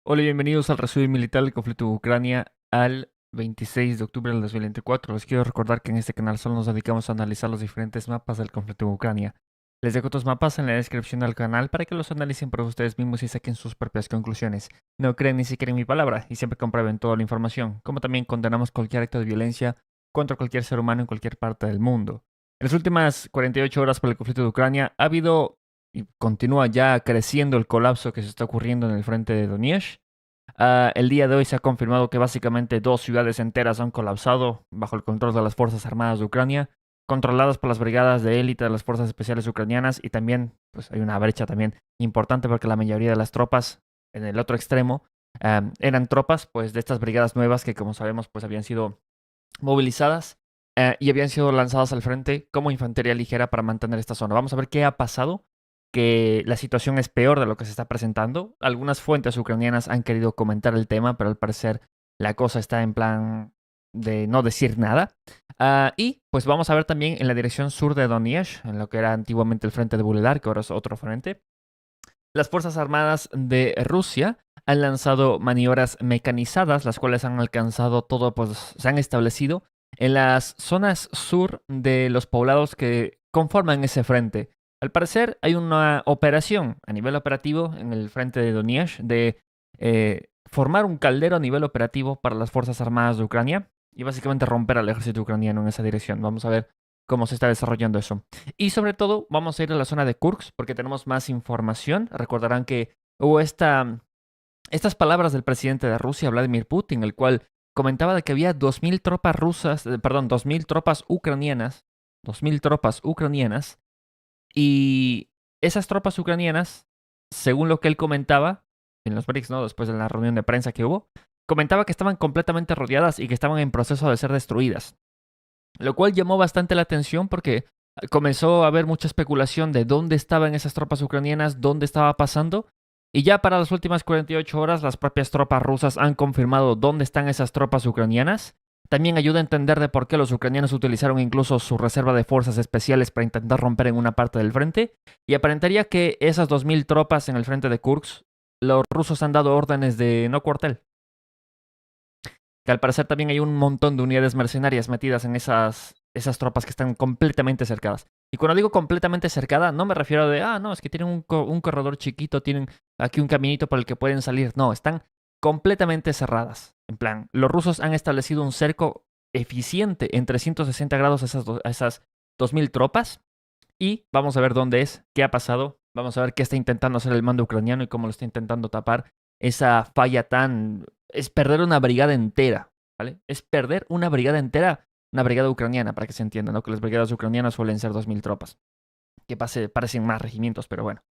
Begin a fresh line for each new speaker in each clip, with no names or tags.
Hola y bienvenidos al resumen militar del conflicto de Ucrania al 26 de octubre del 2024. Les quiero recordar que en este canal solo nos dedicamos a analizar los diferentes mapas del conflicto de Ucrania. Les dejo otros mapas en la descripción del canal para que los analicen por ustedes mismos y saquen sus propias conclusiones. No creen ni siquiera en mi palabra y siempre comprueben toda la información, como también condenamos cualquier acto de violencia contra cualquier ser humano en cualquier parte del mundo. En las últimas 48 horas por el conflicto de Ucrania ha habido y continúa ya creciendo el colapso que se está ocurriendo en el frente de Donetsk. El día de hoy se ha confirmado que básicamente dos ciudades enteras han colapsado bajo el control de las Fuerzas Armadas de Ucrania, controladas por las brigadas de élite de las Fuerzas Especiales Ucranianas, y también pues hay una brecha también importante porque la mayoría de las tropas en el otro extremo eran tropas pues de estas brigadas nuevas que, como sabemos, pues habían sido movilizadas y habían sido lanzadas al frente como infantería ligera para mantener esta zona. Vamos a ver qué ha pasado, que la situación es peor de lo que se está presentando. Algunas fuentes ucranianas han querido comentar el tema, pero al parecer la cosa está en plan de no decir nada. Y pues vamos a ver también en la dirección sur de Donetsk, en lo que era antiguamente el frente de Vuhledar, que ahora es otro frente. Las Fuerzas Armadas de Rusia han lanzado maniobras mecanizadas, las cuales han alcanzado todo, pues se han establecido en las zonas sur de los poblados que conforman ese frente. Al parecer hay una operación a nivel operativo en el frente de Donetsk de formar un caldero a nivel operativo para las Fuerzas Armadas de Ucrania y básicamente romper al ejército ucraniano en esa dirección. Vamos a ver cómo se está desarrollando eso. Y sobre todo vamos a ir a la zona de Kursk porque tenemos más información. Recordarán que hubo estas palabras del presidente de Rusia, Vladimir Putin, el cual comentaba de que había 2.000 tropas rusas, perdón, 2.000 tropas ucranianas, 2.000 tropas ucranianas, y esas tropas ucranianas, según lo que él comentaba en los BRICS, ¿no? Después de la reunión de prensa que hubo, comentaba que estaban completamente rodeadas y que estaban en proceso de ser destruidas. Lo cual llamó bastante la atención porque comenzó a haber mucha especulación de dónde estaban esas tropas ucranianas, dónde estaba pasando. Y ya para las últimas 48 horas, las propias tropas rusas han confirmado dónde están esas tropas ucranianas. También ayuda a entender de por qué los ucranianos utilizaron incluso su reserva de fuerzas especiales para intentar romper en una parte del frente. Y aparentaría que esas 2.000 tropas en el frente de Kursk, los rusos han dado órdenes de no cuartel, que al parecer también hay un montón de unidades mercenarias metidas en esas tropas que están completamente cercadas. Y cuando digo completamente cercada, no me refiero de, no, es que tienen un corredor chiquito, tienen aquí un caminito por el que pueden salir. No, están completamente cerradas. En plan, los rusos han establecido un cerco eficiente en 360 grados a esas 2.000 tropas. Y vamos a ver dónde es, qué ha pasado. Vamos a ver qué está intentando hacer el mando ucraniano y cómo lo está intentando tapar esa falla tan... Es perder una brigada entera, ¿vale? Es perder una brigada entera, una brigada ucraniana, para que se entienda, ¿no? Que las brigadas ucranianas suelen ser 2.000 tropas, que parecen más regimientos, pero bueno.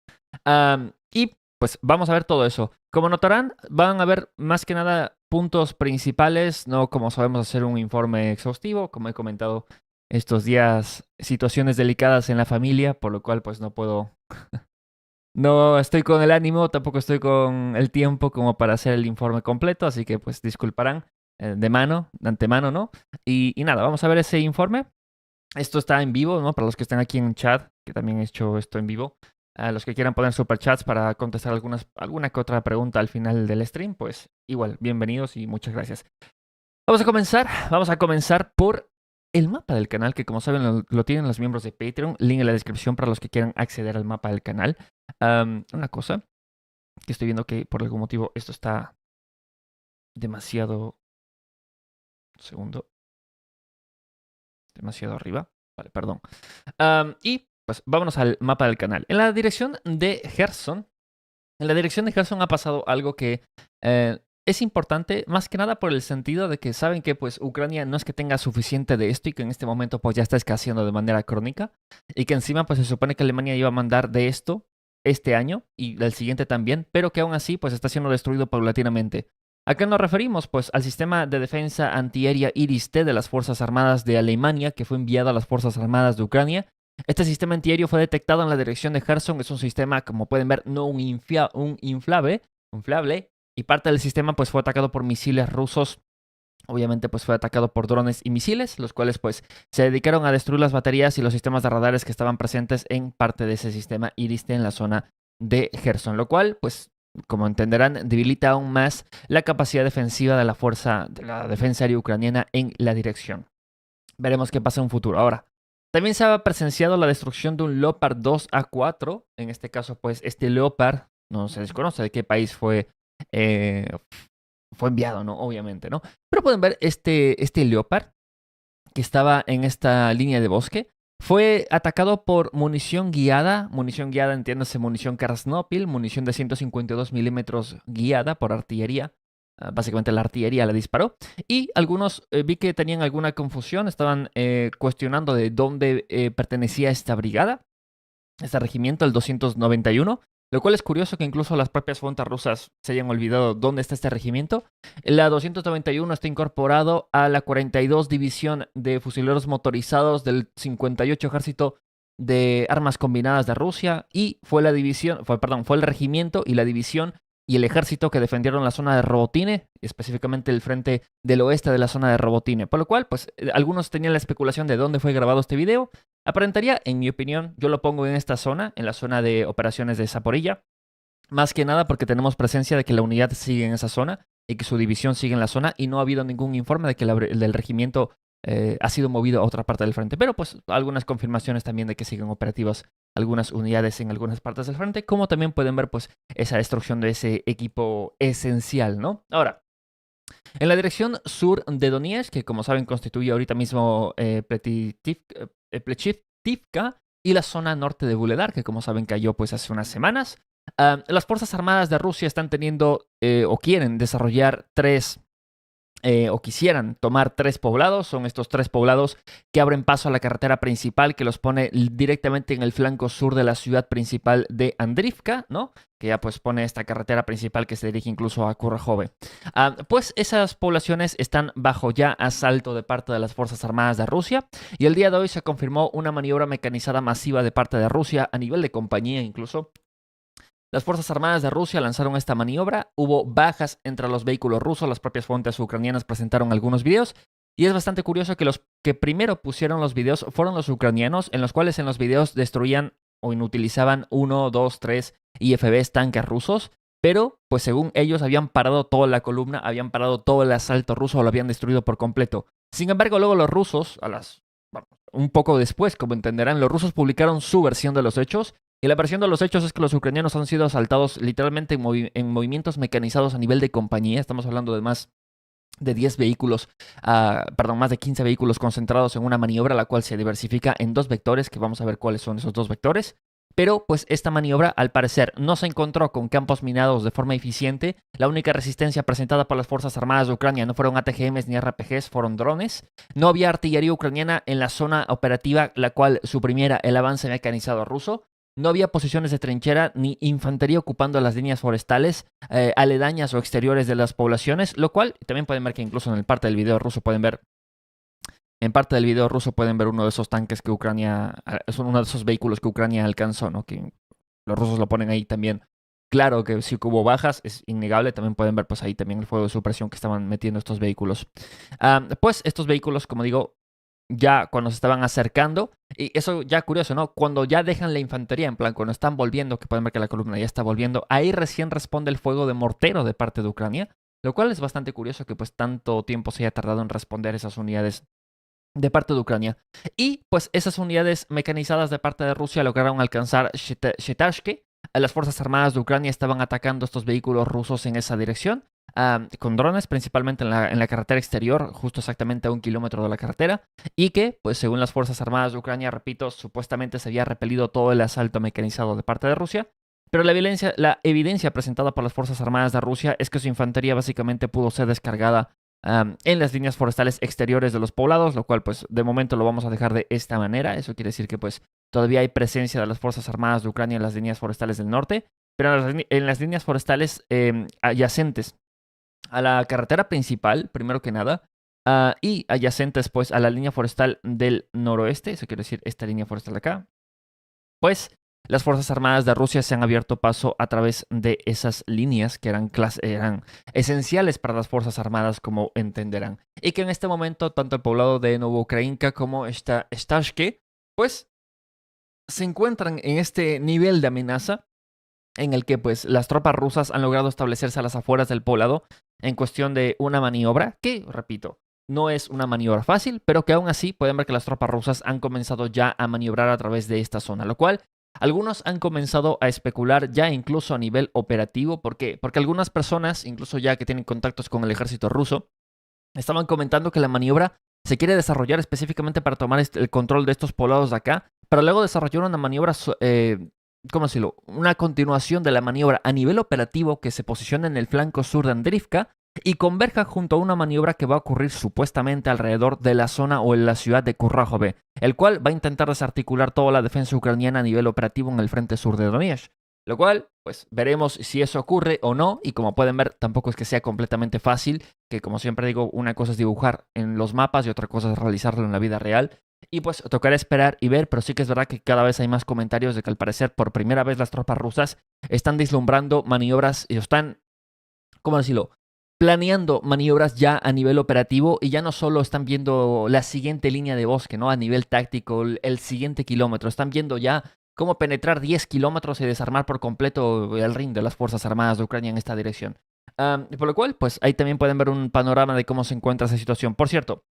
Y pues vamos a ver todo eso. Como notarán, van a haber más que nada puntos principales, no como sabemos hacer un informe exhaustivo, como he comentado estos días, situaciones delicadas en la familia, por lo cual pues no puedo... No estoy con el ánimo, tampoco estoy con el tiempo como para hacer el informe completo, así que pues disculparán de antemano, ¿no? Y nada, vamos a ver ese informe. Esto está en vivo, ¿no? Para los que están aquí en chat, que también he hecho esto en vivo. A los que quieran poner superchats para contestar alguna que otra pregunta al final del stream, pues igual, bienvenidos y muchas gracias. Vamos a comenzar por el mapa del canal, que como saben lo tienen los miembros de Patreon. Link en la descripción para los que quieran acceder al mapa del canal. Una cosa que estoy viendo que por algún motivo esto está demasiado... Segundo. Demasiado arriba. Vale, perdón. Y pues vámonos al mapa del canal. En la dirección de Gerson. En la dirección de Gerson ha pasado algo que es importante, más que nada por el sentido de que saben que pues Ucrania no es que tenga suficiente de esto y que en este momento pues ya está escaseando de manera crónica y que encima pues se supone que Alemania iba a mandar de esto este año y el siguiente también, pero que aún así pues está siendo destruido paulatinamente. ¿A qué nos referimos? Pues al sistema de defensa antiaérea Iris-T de las Fuerzas Armadas de Alemania que fue enviado a las Fuerzas Armadas de Ucrania. Este sistema antiaéreo fue detectado en la dirección de Kherson. Es un sistema, como pueden ver, no un inflable, y parte del sistema pues fue atacado por misiles rusos. Obviamente pues fue atacado por drones y misiles, los cuales pues se dedicaron a destruir las baterías y los sistemas de radares que estaban presentes en parte de ese sistema Iris-T en la zona de Kherson, lo cual pues como entenderán, debilita aún más la capacidad defensiva de la defensa aérea ucraniana en la dirección. Veremos qué pasa en un futuro. Ahora, también se ha presenciado la destrucción de un Leopard 2A4. En este caso, pues, este Leopard, no se desconoce de qué país eh, fue enviado, ¿no? Obviamente, ¿no? Pero pueden ver este Leopard que estaba en esta línea de bosque. Fue atacado por munición guiada, entiéndase, munición Krasnopil, munición de 152 milímetros guiada por artillería. Básicamente la artillería la disparó. Y algunos vi que tenían alguna confusión, estaban cuestionando de dónde pertenecía esta brigada, este regimiento, el 291. Lo cual es curioso que incluso las propias fuentes rusas se hayan olvidado dónde está este regimiento. La 291 está incorporado a la 42 División de Fusileros Motorizados del 58 Ejército de Armas Combinadas de Rusia y fue el regimiento y la división y el ejército que defendieron la zona de Robotine, específicamente el frente del oeste de la zona de Robotine. Por lo cual, pues algunos tenían la especulación de dónde fue grabado este video. Aparentaría, en mi opinión, yo lo pongo en esta zona, en la zona de operaciones de Zaporilla. Más que nada porque tenemos presencia de que la unidad sigue en esa zona y que su división sigue en la zona y no ha habido ningún informe de que el del regimiento ha sido movido a otra parte del frente. Pero pues algunas confirmaciones también de que siguen operativas algunas unidades en algunas partes del frente, como también pueden ver pues esa destrucción de ese equipo esencial, ¿no? Ahora, en la dirección sur de Donetsk, que como saben constituye ahorita mismo Plechivka y la zona norte de Vuhledar, que como saben cayó pues hace unas semanas. Las Fuerzas Armadas de Rusia están teniendo o quieren desarrollar o quisieran tomar 3 poblados. Son estos 3 poblados que abren paso a la carretera principal que los pone directamente en el flanco sur de la ciudad principal de Andrivka, ¿no? Que ya pues pone esta carretera principal que se dirige incluso a Kurahove. Pues esas poblaciones están bajo ya asalto de parte de las Fuerzas Armadas de Rusia y el día de hoy se confirmó una maniobra mecanizada masiva de parte de Rusia a nivel de compañía incluso. Las Fuerzas Armadas de Rusia lanzaron esta maniobra, hubo bajas entre los vehículos rusos, las propias fuentes ucranianas presentaron algunos videos y es bastante curioso que los que primero pusieron los videos fueron los ucranianos, en los cuales en los videos destruían o inutilizaban 1, 2, 3 IFVs tanques rusos, pero pues según ellos habían parado toda la columna, habían parado todo el asalto ruso o lo habían destruido por completo. Sin embargo, luego los rusos, un poco después, como entenderán, los rusos publicaron su versión de los hechos. Y la versión de los hechos es que los ucranianos han sido asaltados literalmente en movimientos mecanizados a nivel de compañía. Estamos hablando de más de 10 vehículos, más de 15 vehículos concentrados en una maniobra, la cual se diversifica en 2 vectores, que vamos a ver cuáles son esos 2 vectores. Pero pues esta maniobra al parecer no se encontró con campos minados de forma eficiente. La única resistencia presentada por las Fuerzas Armadas de Ucrania no fueron ATGMs ni RPGs, fueron drones. No había artillería ucraniana en la zona operativa, la cual suprimiera el avance mecanizado ruso. No había posiciones de trinchera ni infantería ocupando las líneas forestales aledañas o exteriores de las poblaciones, lo cual también pueden ver que incluso en parte del video ruso pueden ver uno de esos tanques que Ucrania, es uno de esos vehículos que Ucrania alcanzó, ¿no? Que los rusos lo ponen ahí también. Claro que sí que hubo bajas, es innegable. También pueden ver pues ahí también el fuego de supresión que estaban metiendo estos vehículos. Pues estos vehículos, como digo, ya cuando se estaban acercando, y eso ya curioso, ¿no? Cuando ya dejan la infantería, en plan, cuando están volviendo, que pueden ver que la columna ya está volviendo, ahí recién responde el fuego de mortero de parte de Ucrania, lo cual es bastante curioso que pues tanto tiempo se haya tardado en responder esas unidades de parte de Ucrania. Y pues esas unidades mecanizadas de parte de Rusia lograron alcanzar Shetashke. Las Fuerzas Armadas de Ucrania estaban atacando estos vehículos rusos en esa dirección, con drones, principalmente en la carretera exterior, justo exactamente a 1 kilómetro de la carretera, y que, pues según las Fuerzas Armadas de Ucrania, repito, supuestamente se había repelido todo el asalto mecanizado de parte de Rusia. Pero la evidencia presentada por las Fuerzas Armadas de Rusia es que su infantería básicamente pudo ser descargada en las líneas forestales exteriores de los poblados, lo cual pues de momento lo vamos a dejar de esta manera. Eso quiere decir que pues todavía hay presencia de las Fuerzas Armadas de Ucrania en las líneas forestales del norte, pero en las líneas forestales adyacentes a la carretera principal, primero que nada, y adyacentes pues a la línea forestal del noroeste, eso quiere decir esta línea forestal de acá, pues las Fuerzas Armadas de Rusia se han abierto paso a través de esas líneas que eran esenciales para las Fuerzas Armadas, como entenderán. Y que en este momento, tanto el poblado de Novoukrayinka como Stashke, pues se encuentran en este nivel de amenaza en el que pues las tropas rusas han logrado establecerse a las afueras del poblado en cuestión de una maniobra que, repito, no es una maniobra fácil, pero que aún así pueden ver que las tropas rusas han comenzado ya a maniobrar a través de esta zona, lo cual algunos han comenzado a especular ya incluso a nivel operativo. ¿Por qué? Porque algunas personas, incluso ya que tienen contactos con el ejército ruso, estaban comentando que la maniobra se quiere desarrollar específicamente para tomar el control de estos poblados de acá, pero luego desarrollar una maniobra, ¿cómo decirlo? Una continuación de la maniobra a nivel operativo que se posiciona en el flanco sur de Andrivka y converja junto a una maniobra que va a ocurrir supuestamente alrededor de la zona o en la ciudad de Kurrahove, el cual va a intentar desarticular toda la defensa ucraniana a nivel operativo en el frente sur de Donetsk. Lo cual, pues veremos si eso ocurre o no, y como pueden ver, tampoco es que sea completamente fácil, que como siempre digo, una cosa es dibujar en los mapas y otra cosa es realizarlo en la vida real. Y pues tocará esperar y ver, pero sí que es verdad que cada vez hay más comentarios de que al parecer por primera vez las tropas rusas están vislumbrando maniobras y están, ¿cómo decirlo? Planeando maniobras ya a nivel operativo y ya no solo están viendo la siguiente línea de bosque, ¿no? A nivel táctico, el siguiente kilómetro, están viendo ya cómo penetrar 10 kilómetros y desarmar por completo el ring de las Fuerzas Armadas de Ucrania en esta dirección. Por lo cual, pues ahí también pueden ver un panorama de cómo se encuentra esa situación. Por cierto,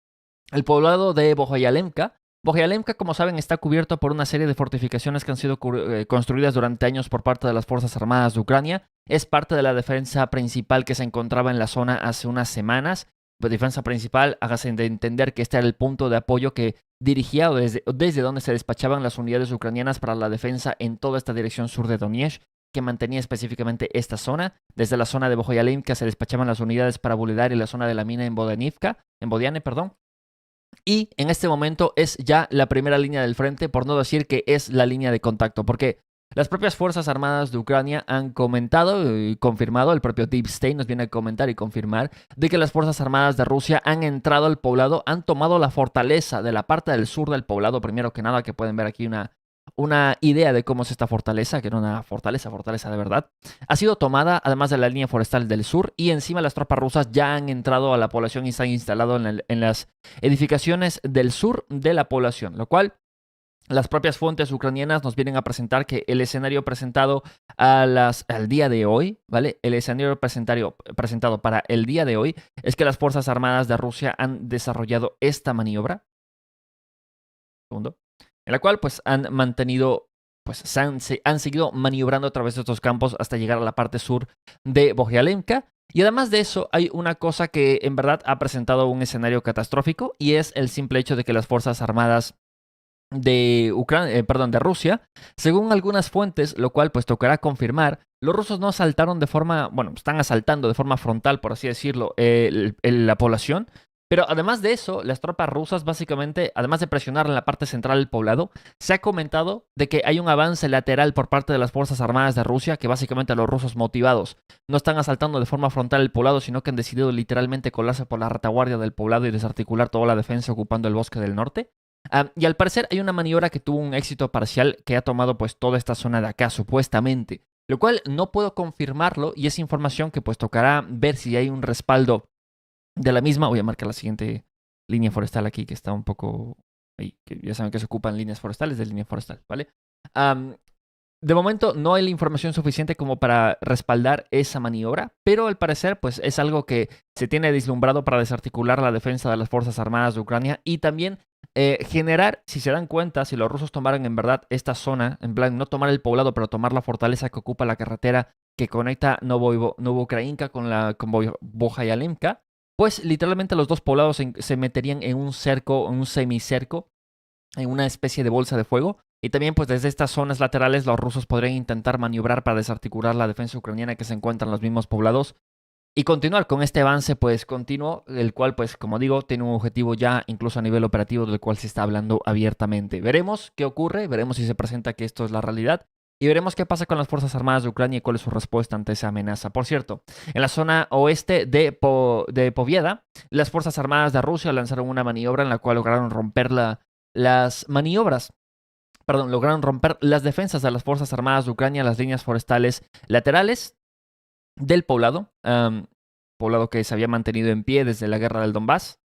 el poblado de Bohoyalemka. Bohoyalemka, como saben, está cubierto por una serie de fortificaciones que han sido construidas durante años por parte de las Fuerzas Armadas de Ucrania. Es parte de la defensa principal que se encontraba en la zona hace unas semanas. La defensa principal, hágase de entender que este era el punto de apoyo que dirigía o desde donde se despachaban las unidades ucranianas para la defensa en toda esta dirección sur de Donetsk, que mantenía específicamente esta zona. Desde la zona de Bohoyalemka se despachaban las unidades para Vuhledar y la zona de la mina en Bodiane, perdón. Y en este momento es ya la primera línea del frente, por no decir que es la línea de contacto, porque las propias Fuerzas Armadas de Ucrania han comentado y confirmado, el propio Deep State nos viene a comentar y confirmar, de que las Fuerzas Armadas de Rusia han entrado al poblado, han tomado la fortaleza de la parte del sur del poblado, primero que nada, que pueden ver aquí una idea de cómo es esta fortaleza, que no una fortaleza de verdad, ha sido tomada además de la línea forestal del sur y encima las tropas rusas ya han entrado a la población y se han instalado en las edificaciones del sur de la población, lo cual las propias fuentes ucranianas nos vienen a presentar que el escenario presentado al día de hoy, ¿vale? El escenario presentado para el día de hoy es que las Fuerzas Armadas de Rusia han desarrollado esta maniobra. Segundo. En la cual pues han mantenido, pues han seguido maniobrando a través de estos campos hasta llegar a la parte sur de Bohoyalemka. Y además de eso, hay una cosa que en verdad ha presentado un escenario catastrófico y es el simple hecho de que las Fuerzas Armadas de Rusia, según algunas fuentes, lo cual pues tocará confirmar, los rusos no asaltaron de forma, bueno, están asaltando de forma frontal, por así decirlo, la población. Pero además de eso, las tropas rusas básicamente, además de presionar en la parte central del poblado, se ha comentado de que hay un avance lateral por parte de las Fuerzas Armadas de Rusia, que básicamente los rusos motivados no están asaltando de forma frontal el poblado, sino que han decidido literalmente colarse por la retaguardia del poblado y desarticular toda la defensa ocupando el bosque del norte. Y al parecer hay una maniobra que tuvo un éxito parcial que ha tomado pues toda esta zona de acá, supuestamente. Lo cual no puedo confirmarlo y es información que pues tocará ver si hay un respaldo de la misma. Voy a marcar la siguiente línea forestal aquí que está un poco ahí, que ya saben que se ocupan líneas forestales de línea forestal, ¿vale? De momento no hay la información suficiente como para respaldar esa maniobra, pero al parecer pues es algo que se tiene vislumbrado para desarticular la defensa de las Fuerzas Armadas de Ucrania y también generar, si se dan cuenta, si los rusos tomaran en verdad esta zona, en plan no tomar el poblado, pero tomar la fortaleza que ocupa la carretera que conecta Novoukrayinka con Bohoyalemka, pues literalmente los dos poblados se meterían en un cerco, en un semicerco, en una especie de bolsa de fuego. Y también pues desde estas zonas laterales los rusos podrían intentar maniobrar para desarticular la defensa ucraniana que se encuentra en los mismos poblados y continuar con este avance pues continuo, el cual pues como digo tiene un objetivo ya incluso a nivel operativo del cual se está hablando abiertamente. Veremos qué ocurre, veremos si se presenta que esto es la realidad y veremos qué pasa con las Fuerzas Armadas de Ucrania y cuál es su respuesta ante esa amenaza. Por cierto, en la zona oeste de Povieda, las Fuerzas Armadas de Rusia lanzaron una maniobra en la cual lograron romper lograron romper las defensas de las Fuerzas Armadas de Ucrania, las líneas forestales laterales del poblado, poblado que se había mantenido en pie desde la guerra del Donbass.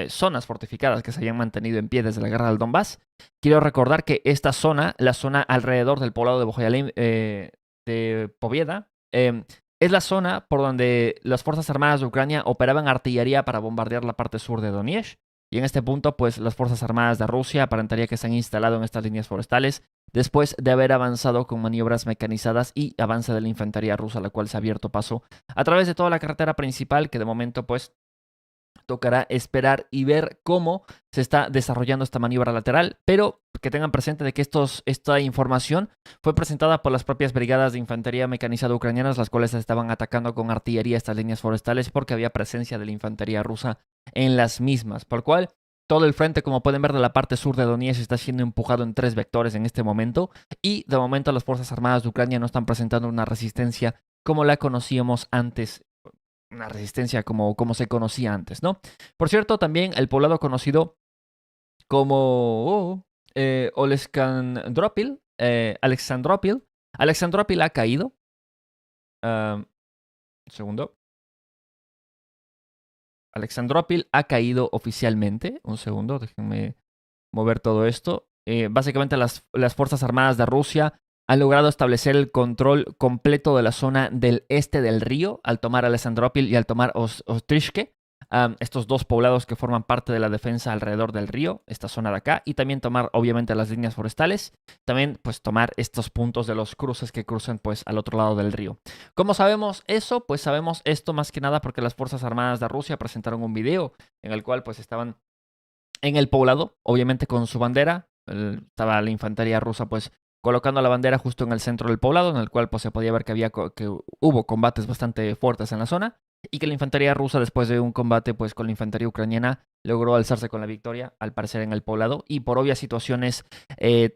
Zonas fortificadas que se habían mantenido en pie desde la guerra del Donbass. Quiero recordar que esta zona, la zona alrededor del poblado de de Povieda. Es la zona por donde las Fuerzas Armadas de Ucrania operaban artillería para bombardear la parte sur de Donetsk. Y en este punto, pues las Fuerzas Armadas de Rusia aparentaría que se han instalado en estas líneas forestales después de haber avanzado con maniobras mecanizadas y avance de la infantería rusa, la cual se ha abierto paso a través de toda la carretera principal, que de momento, pues, tocará esperar y ver cómo se está desarrollando esta maniobra lateral, pero que tengan presente de que esta información fue presentada por las propias brigadas de infantería mecanizada ucranianas, las cuales estaban atacando con artillería estas líneas forestales porque había presencia de la infantería rusa en las mismas, por lo cual todo el frente, como pueden ver, de la parte sur de Donetsk está siendo empujado en 3 vectores en este momento, y de momento las Fuerzas Armadas de Ucrania no están presentando una resistencia como la conocíamos antes, una resistencia como se conocía antes, ¿no? Por cierto, también el poblado conocido como Alexandropil ha caído. Un segundo. Alexandropil ha caído oficialmente. Un segundo, déjenme mover todo esto. Básicamente las Fuerzas Armadas de Rusia han logrado establecer el control completo de la zona del este del río al tomar Alexandropil y al tomar Ostrishke. Estos 2 poblados que forman parte de la defensa alrededor del río, esta zona de acá, y también tomar obviamente las líneas forestales, también pues tomar estos puntos de los cruces que cruzan pues al otro lado del río. ¿Cómo sabemos eso? Pues sabemos esto más que nada porque las Fuerzas Armadas de Rusia presentaron un video en el cual pues estaban en el poblado, obviamente con su bandera, estaba la infantería rusa pues colocando la bandera justo en el centro del poblado, en el cual pues se podía ver que hubo combates bastante fuertes en la zona, y que la infantería rusa, después de un combate pues con la infantería ucraniana, logró alzarse con la victoria, al parecer en el poblado, y por obvias situaciones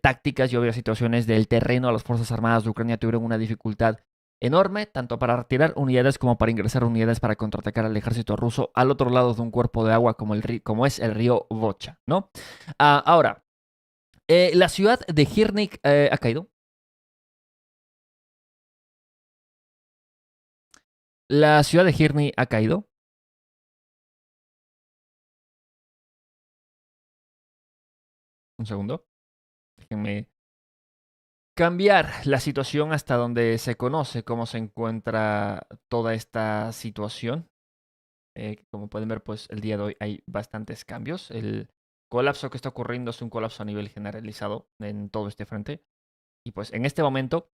tácticas y obvias situaciones del terreno, las Fuerzas Armadas de Ucrania tuvieron una dificultad enorme, tanto para retirar unidades como para ingresar unidades para contraatacar al ejército ruso al otro lado de un cuerpo de agua como es el río Vocha, ¿no? Ahora, la ciudad de Hirnik ha caído. La ciudad de Hirnik ha caído. Un segundo. Déjenme cambiar la situación hasta donde se conoce cómo se encuentra toda esta situación. Como pueden ver, pues el día de hoy hay bastantes cambios. El colapso que está ocurriendo es un colapso a nivel generalizado en todo este frente. Y pues en este momento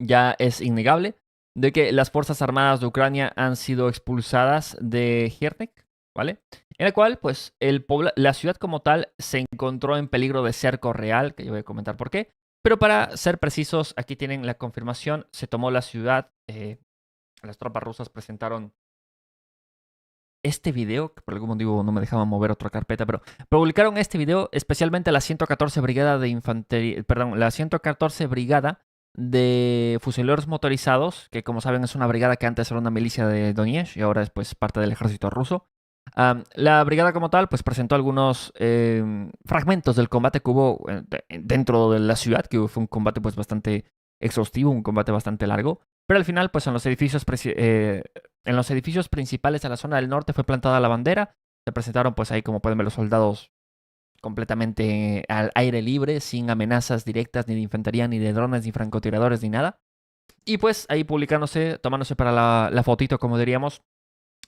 ya es innegable de que las Fuerzas Armadas de Ucrania han sido expulsadas de Hirnik, ¿vale? En el cual, pues, la ciudad como tal se encontró en peligro de cerco real, que yo voy a comentar por qué. Pero para ser precisos, aquí tienen la confirmación, se tomó la ciudad, las tropas rusas presentaron este video, que por algún motivo no me dejaban mover otra carpeta, pero publicaron este video especialmente la 114 Brigada de Infantería, perdón, la 114 Brigada de Fusileros Motorizados, que como saben es una brigada que antes era una milicia de Donetsk y ahora es pues parte del ejército ruso. La brigada como tal pues presentó algunos fragmentos del combate que hubo dentro de la ciudad, que fue un combate pues bastante exhaustivo, un combate bastante largo, pero al final pues en los edificios principales de la zona del norte fue plantada la bandera. Se presentaron pues ahí, como pueden ver, los soldados completamente al aire libre, sin amenazas directas ni de infantería, ni de drones, ni francotiradores, ni nada. Y pues ahí publicándose, tomándose para la fotito, como diríamos,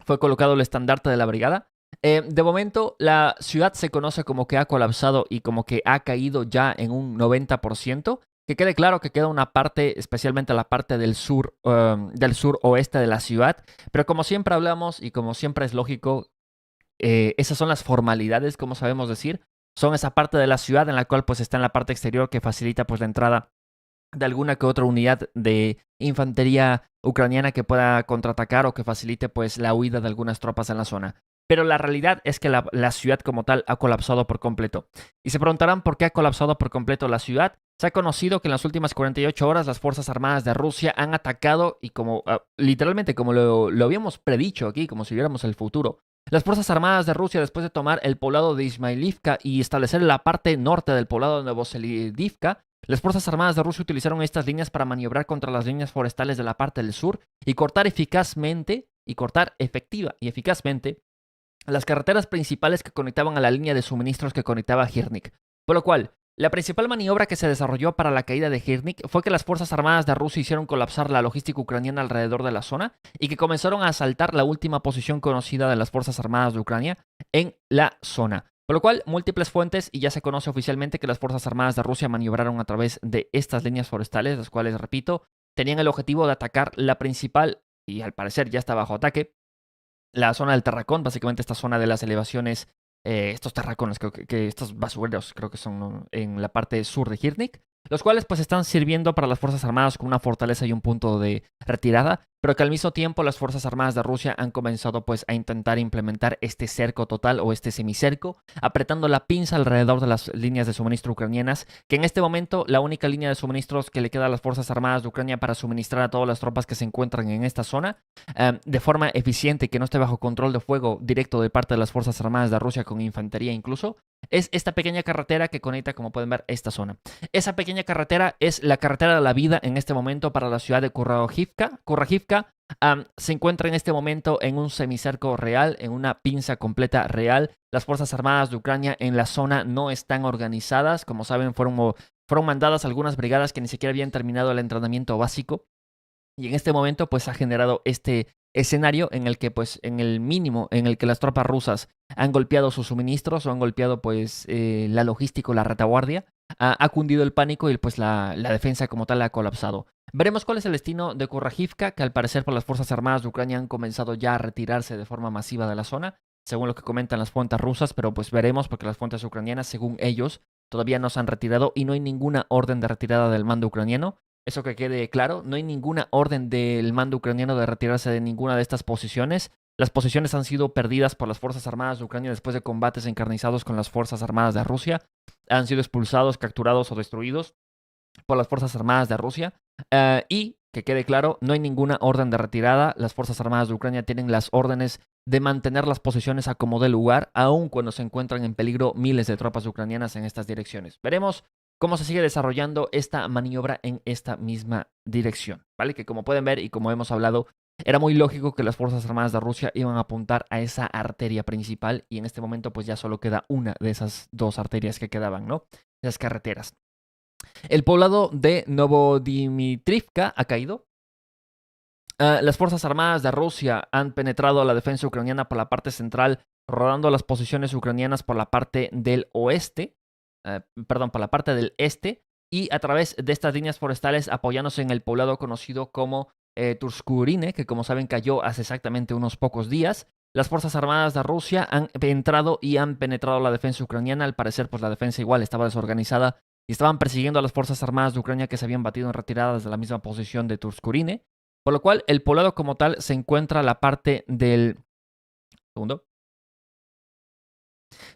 fue colocado el estandarte de la brigada. De momento, la ciudad se conoce como que ha colapsado y como que ha caído ya en un 90%. Que quede claro que queda una parte, especialmente la parte del sur oeste de la ciudad. Pero como siempre hablamos y como siempre es lógico, esas son las formalidades, como sabemos decir. Son esa parte de la ciudad en la cual pues está en la parte exterior que facilita pues la entrada de alguna que otra unidad de infantería ucraniana que pueda contraatacar o que facilite pues la huida de algunas tropas en la zona. Pero la realidad es que la ciudad como tal ha colapsado por completo. Y se preguntarán por qué ha colapsado por completo la ciudad. Se ha conocido que en las últimas 48 horas las Fuerzas Armadas de Rusia han atacado y como literalmente como lo habíamos predicho aquí, como si viéramos el futuro. Las Fuerzas Armadas de Rusia, después de tomar el poblado de Ismailivka y establecer la parte norte del poblado de Novoselivka, las Fuerzas Armadas de Rusia utilizaron estas líneas para maniobrar contra las líneas forestales de la parte del sur y cortar efectiva y eficazmente las carreteras principales que conectaban a la línea de suministros que conectaba a Hirnik. Por lo cual, La principal maniobra que se desarrolló para la caída de Hirnik fue que las Fuerzas Armadas de Rusia hicieron colapsar la logística ucraniana alrededor de la zona y que comenzaron a asaltar la última posición conocida de las Fuerzas Armadas de Ucrania en la zona. Por lo cual, múltiples fuentes, y ya se conoce oficialmente que las Fuerzas Armadas de Rusia maniobraron a través de estas líneas forestales, las cuales, repito, tenían el objetivo de atacar la principal, y al parecer ya está bajo ataque, la zona del Terracón, básicamente esta zona de las elevaciones, estos terracones, creo que estos basureros, creo que son, ¿no?, en la parte sur de Hirnik, los cuales pues están sirviendo para las Fuerzas Armadas como una fortaleza y un punto de retirada, pero que al mismo tiempo las Fuerzas Armadas de Rusia han comenzado pues a intentar implementar este cerco total o este semicerco, apretando la pinza alrededor de las líneas de suministro ucranianas, que en este momento la única línea de suministros que le queda a las Fuerzas Armadas de Ucrania para suministrar a todas las tropas que se encuentran en esta zona de forma eficiente, que no esté bajo control de fuego directo de parte de las Fuerzas Armadas de Rusia con infantería incluso, es esta pequeña carretera que conecta, como pueden ver, esta zona. Esa pequeña carretera es la carretera de la vida en este momento para la ciudad de Kurahivka. Se encuentra en este momento en un semicerco real, en una pinza completa real. Las Fuerzas Armadas de Ucrania en la zona no están organizadas. Como saben, fueron mandadas algunas brigadas que ni siquiera habían terminado el entrenamiento básico. Y en este momento pues ha generado este escenario en el que pues en el mínimo en el que las tropas rusas han golpeado sus suministros o han golpeado pues la logística o la retaguardia, ha cundido el pánico y pues la defensa como tal ha colapsado. Veremos cuál es el destino de Kurahivka, que al parecer por las Fuerzas Armadas de Ucrania han comenzado ya a retirarse de forma masiva de la zona, según lo que comentan las fuentes rusas, pero pues veremos porque las fuentes ucranianas, según ellos, todavía no se han retirado y no hay ninguna orden de retirada del mando ucraniano. Eso que quede claro, no hay ninguna orden del mando ucraniano de retirarse de ninguna de estas posiciones. Las posiciones han sido perdidas por las Fuerzas Armadas de Ucrania después de combates encarnizados con las Fuerzas Armadas de Rusia. Han sido expulsados, capturados o destruidos por las Fuerzas Armadas de Rusia. Y, que quede claro, no hay ninguna orden de retirada. Las Fuerzas Armadas de Ucrania tienen las órdenes de mantener las posiciones a como dé lugar, aun cuando se encuentran en peligro miles de tropas ucranianas en estas direcciones. Veremos cómo se sigue desarrollando esta maniobra en esta misma dirección, ¿vale? Que como pueden ver y como hemos hablado, era muy lógico que las Fuerzas Armadas de Rusia iban a apuntar a esa arteria principal y en este momento pues ya solo queda una de esas dos arterias que quedaban, ¿no? Esas carreteras. El poblado de Novodimitrivka ha caído. Las Fuerzas Armadas de Rusia han penetrado a la defensa ucraniana por la parte central, rodando las posiciones ucranianas por la parte del oeste. Por la parte del este, y a través de estas líneas forestales apoyándose en el poblado conocido como Turskurine, que como saben cayó hace exactamente unos pocos días. Las Fuerzas Armadas de Rusia han entrado y han penetrado la defensa ucraniana. Al parecer, pues la defensa igual estaba desorganizada y estaban persiguiendo a las Fuerzas Armadas de Ucrania que se habían batido en retirada desde la misma posición de Turskurine. Por lo cual, el poblado como tal se encuentra a la parte del...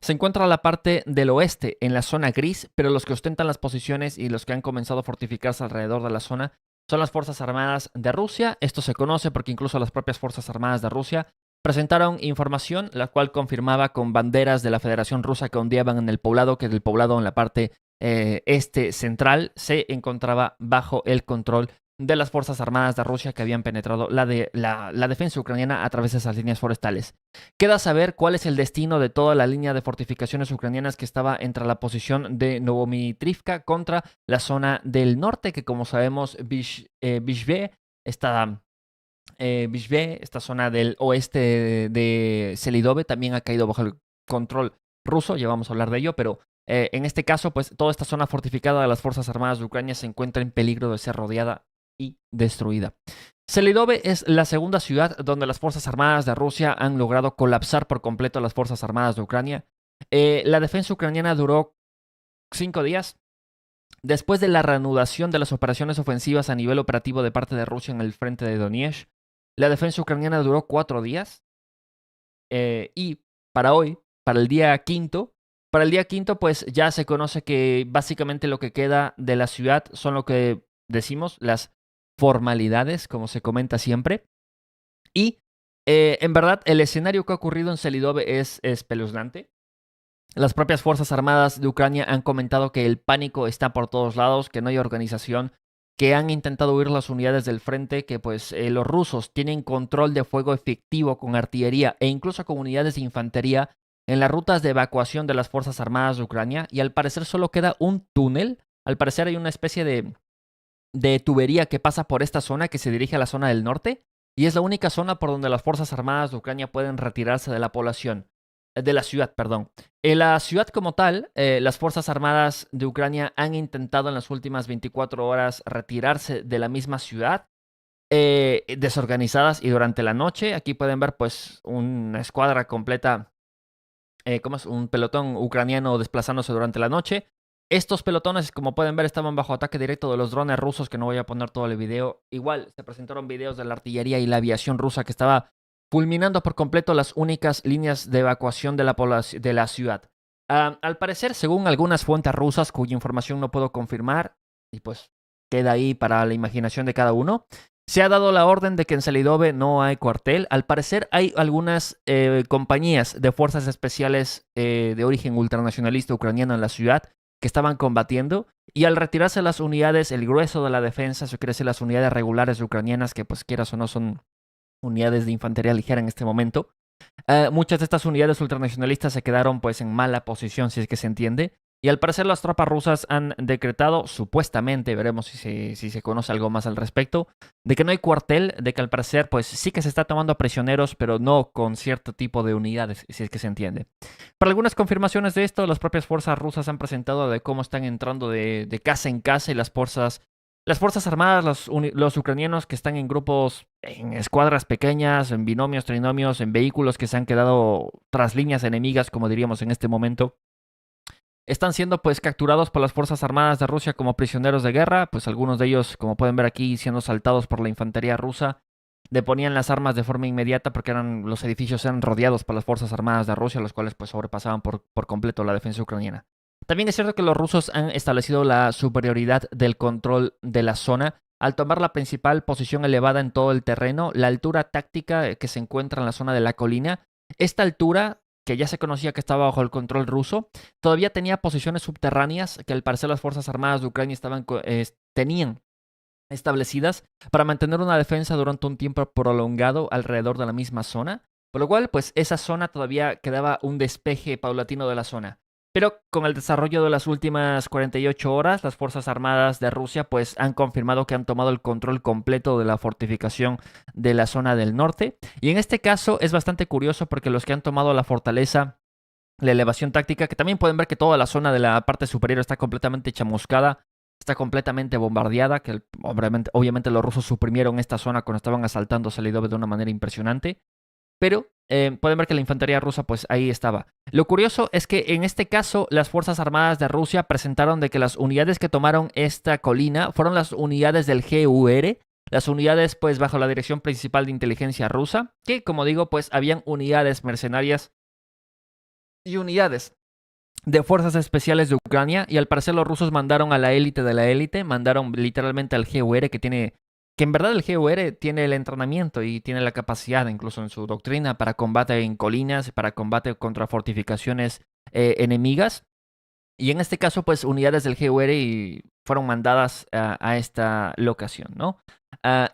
Se encuentra la parte del oeste, en la zona gris, pero los que ostentan las posiciones y los que han comenzado a fortificarse alrededor de la zona son las Fuerzas Armadas de Rusia. Esto se conoce porque incluso las propias Fuerzas Armadas de Rusia presentaron información, la cual confirmaba con banderas de la Federación Rusa que ondeaban en el poblado, que el poblado en la parte este central se encontraba bajo el control de las Fuerzas Armadas de Rusia que habían penetrado la defensa ucraniana a través de esas líneas forestales. Queda saber cuál es el destino de toda la línea de fortificaciones ucranianas que estaba entre la posición de Novomitrivka contra la zona del norte, que como sabemos, Vyshve, esta zona del oeste de Selidove también ha caído bajo el control ruso, ya vamos a hablar de ello, pero en este caso, pues toda esta zona fortificada de las Fuerzas Armadas de Ucrania se encuentra en peligro de ser rodeada y destruida. Selidove es la segunda ciudad donde las Fuerzas Armadas de Rusia han logrado colapsar por completo a las Fuerzas Armadas de Ucrania. La defensa ucraniana duró 5 días. Después de la reanudación de las operaciones ofensivas a nivel operativo de parte de Rusia en el frente de Donetsk, la defensa ucraniana duró 4 días. Y para hoy, para el día quinto, pues ya se conoce que básicamente lo que queda de la ciudad son lo que decimos, las formalidades, como se comenta siempre. Y en verdad, el escenario que ha ocurrido en Selidove es espeluznante. Las propias Fuerzas Armadas de Ucrania han comentado que el pánico está por todos lados, que no hay organización, que han intentado huir las unidades del frente, que pues los rusos tienen control de fuego efectivo con artillería e incluso con unidades de infantería en las rutas de evacuación de las Fuerzas Armadas de Ucrania y al parecer solo queda un túnel. Al parecer hay una especie de tubería que pasa por esta zona que se dirige a la zona del norte y es la única zona por donde las Fuerzas Armadas de Ucrania pueden retirarse de la población, de la ciudad, perdón. En la ciudad como tal, las Fuerzas Armadas de Ucrania han intentado en las últimas 24 horas retirarse de la misma ciudad, desorganizadas y durante la noche. Aquí pueden ver pues una escuadra completa, ¿cómo es? Un pelotón ucraniano desplazándose durante la noche. Estos pelotones, como pueden ver, estaban bajo ataque directo de los drones rusos, que no voy a poner todo el video. Igual, se presentaron videos de la artillería y la aviación rusa que estaba fulminando por completo las únicas líneas de evacuación de la ciudad. Al parecer, según algunas fuentes rusas, cuya información no puedo confirmar, y pues queda ahí para la imaginación de cada uno, se ha dado la orden de que en Selidove no hay cuartel. Al parecer hay algunas compañías de fuerzas especiales de origen ultranacionalista ucraniano en la ciudad que estaban combatiendo, y al retirarse las unidades, el grueso de la defensa, eso quiere decir las unidades regulares ucranianas, que pues quieras o no son unidades de infantería ligera en este momento, muchas de estas unidades ultranacionalistas se quedaron pues en mala posición, si es que se entiende, y al parecer las tropas rusas han decretado, supuestamente, veremos si se conoce algo más al respecto, de que no hay cuartel, de que al parecer pues sí que se está tomando a prisioneros, pero no con cierto tipo de unidades, si es que se entiende. Para algunas confirmaciones de esto, las propias fuerzas rusas han presentado de cómo están entrando de casa en casa y las fuerzas armadas, los ucranianos que están en grupos, en escuadras pequeñas, en binomios, trinomios, en vehículos que se han quedado tras líneas enemigas, como diríamos en este momento, están siendo pues capturados por las Fuerzas Armadas de Rusia como prisioneros de guerra, pues algunos de ellos, como pueden ver aquí, siendo saltados por la infantería rusa, deponían las armas de forma inmediata porque los edificios eran rodeados por las Fuerzas Armadas de Rusia, los cuales pues sobrepasaban por completo la defensa ucraniana. También es cierto que los rusos han establecido la superioridad del control de la zona al tomar la principal posición elevada en todo el terreno, la altura táctica que se encuentra en la zona de la colina. Esta altura, que ya se conocía que estaba bajo el control ruso, todavía tenía posiciones subterráneas que al parecer las Fuerzas Armadas de Ucrania tenían establecidas para mantener una defensa durante un tiempo prolongado alrededor de la misma zona, por lo cual pues esa zona todavía quedaba un despeje paulatino de la zona. Pero con el desarrollo de las últimas 48 horas, las Fuerzas Armadas de Rusia pues han confirmado que han tomado el control completo de la fortificación de la zona del norte. Y en este caso es bastante curioso porque los que han tomado la fortaleza, la elevación táctica, que también pueden ver que toda la zona de la parte superior está completamente chamuscada, está completamente bombardeada, que obviamente los rusos suprimieron esta zona cuando estaban asaltando Selidov de una manera impresionante. Pero pueden ver que la infantería rusa pues ahí estaba. Lo curioso es que en este caso las Fuerzas Armadas de Rusia presentaron de que las unidades que tomaron esta colina fueron las unidades del GUR, las unidades pues bajo la dirección principal de inteligencia rusa, que como digo pues habían unidades mercenarias y unidades de fuerzas especiales de Ucrania, y al parecer los rusos mandaron a la élite de la élite, mandaron literalmente al GUR que en verdad el GUR tiene el entrenamiento y tiene la capacidad, incluso en su doctrina, para combate en colinas, para combate contra fortificaciones enemigas. Y en este caso, pues unidades del GUR fueron mandadas a esta locación, ¿no?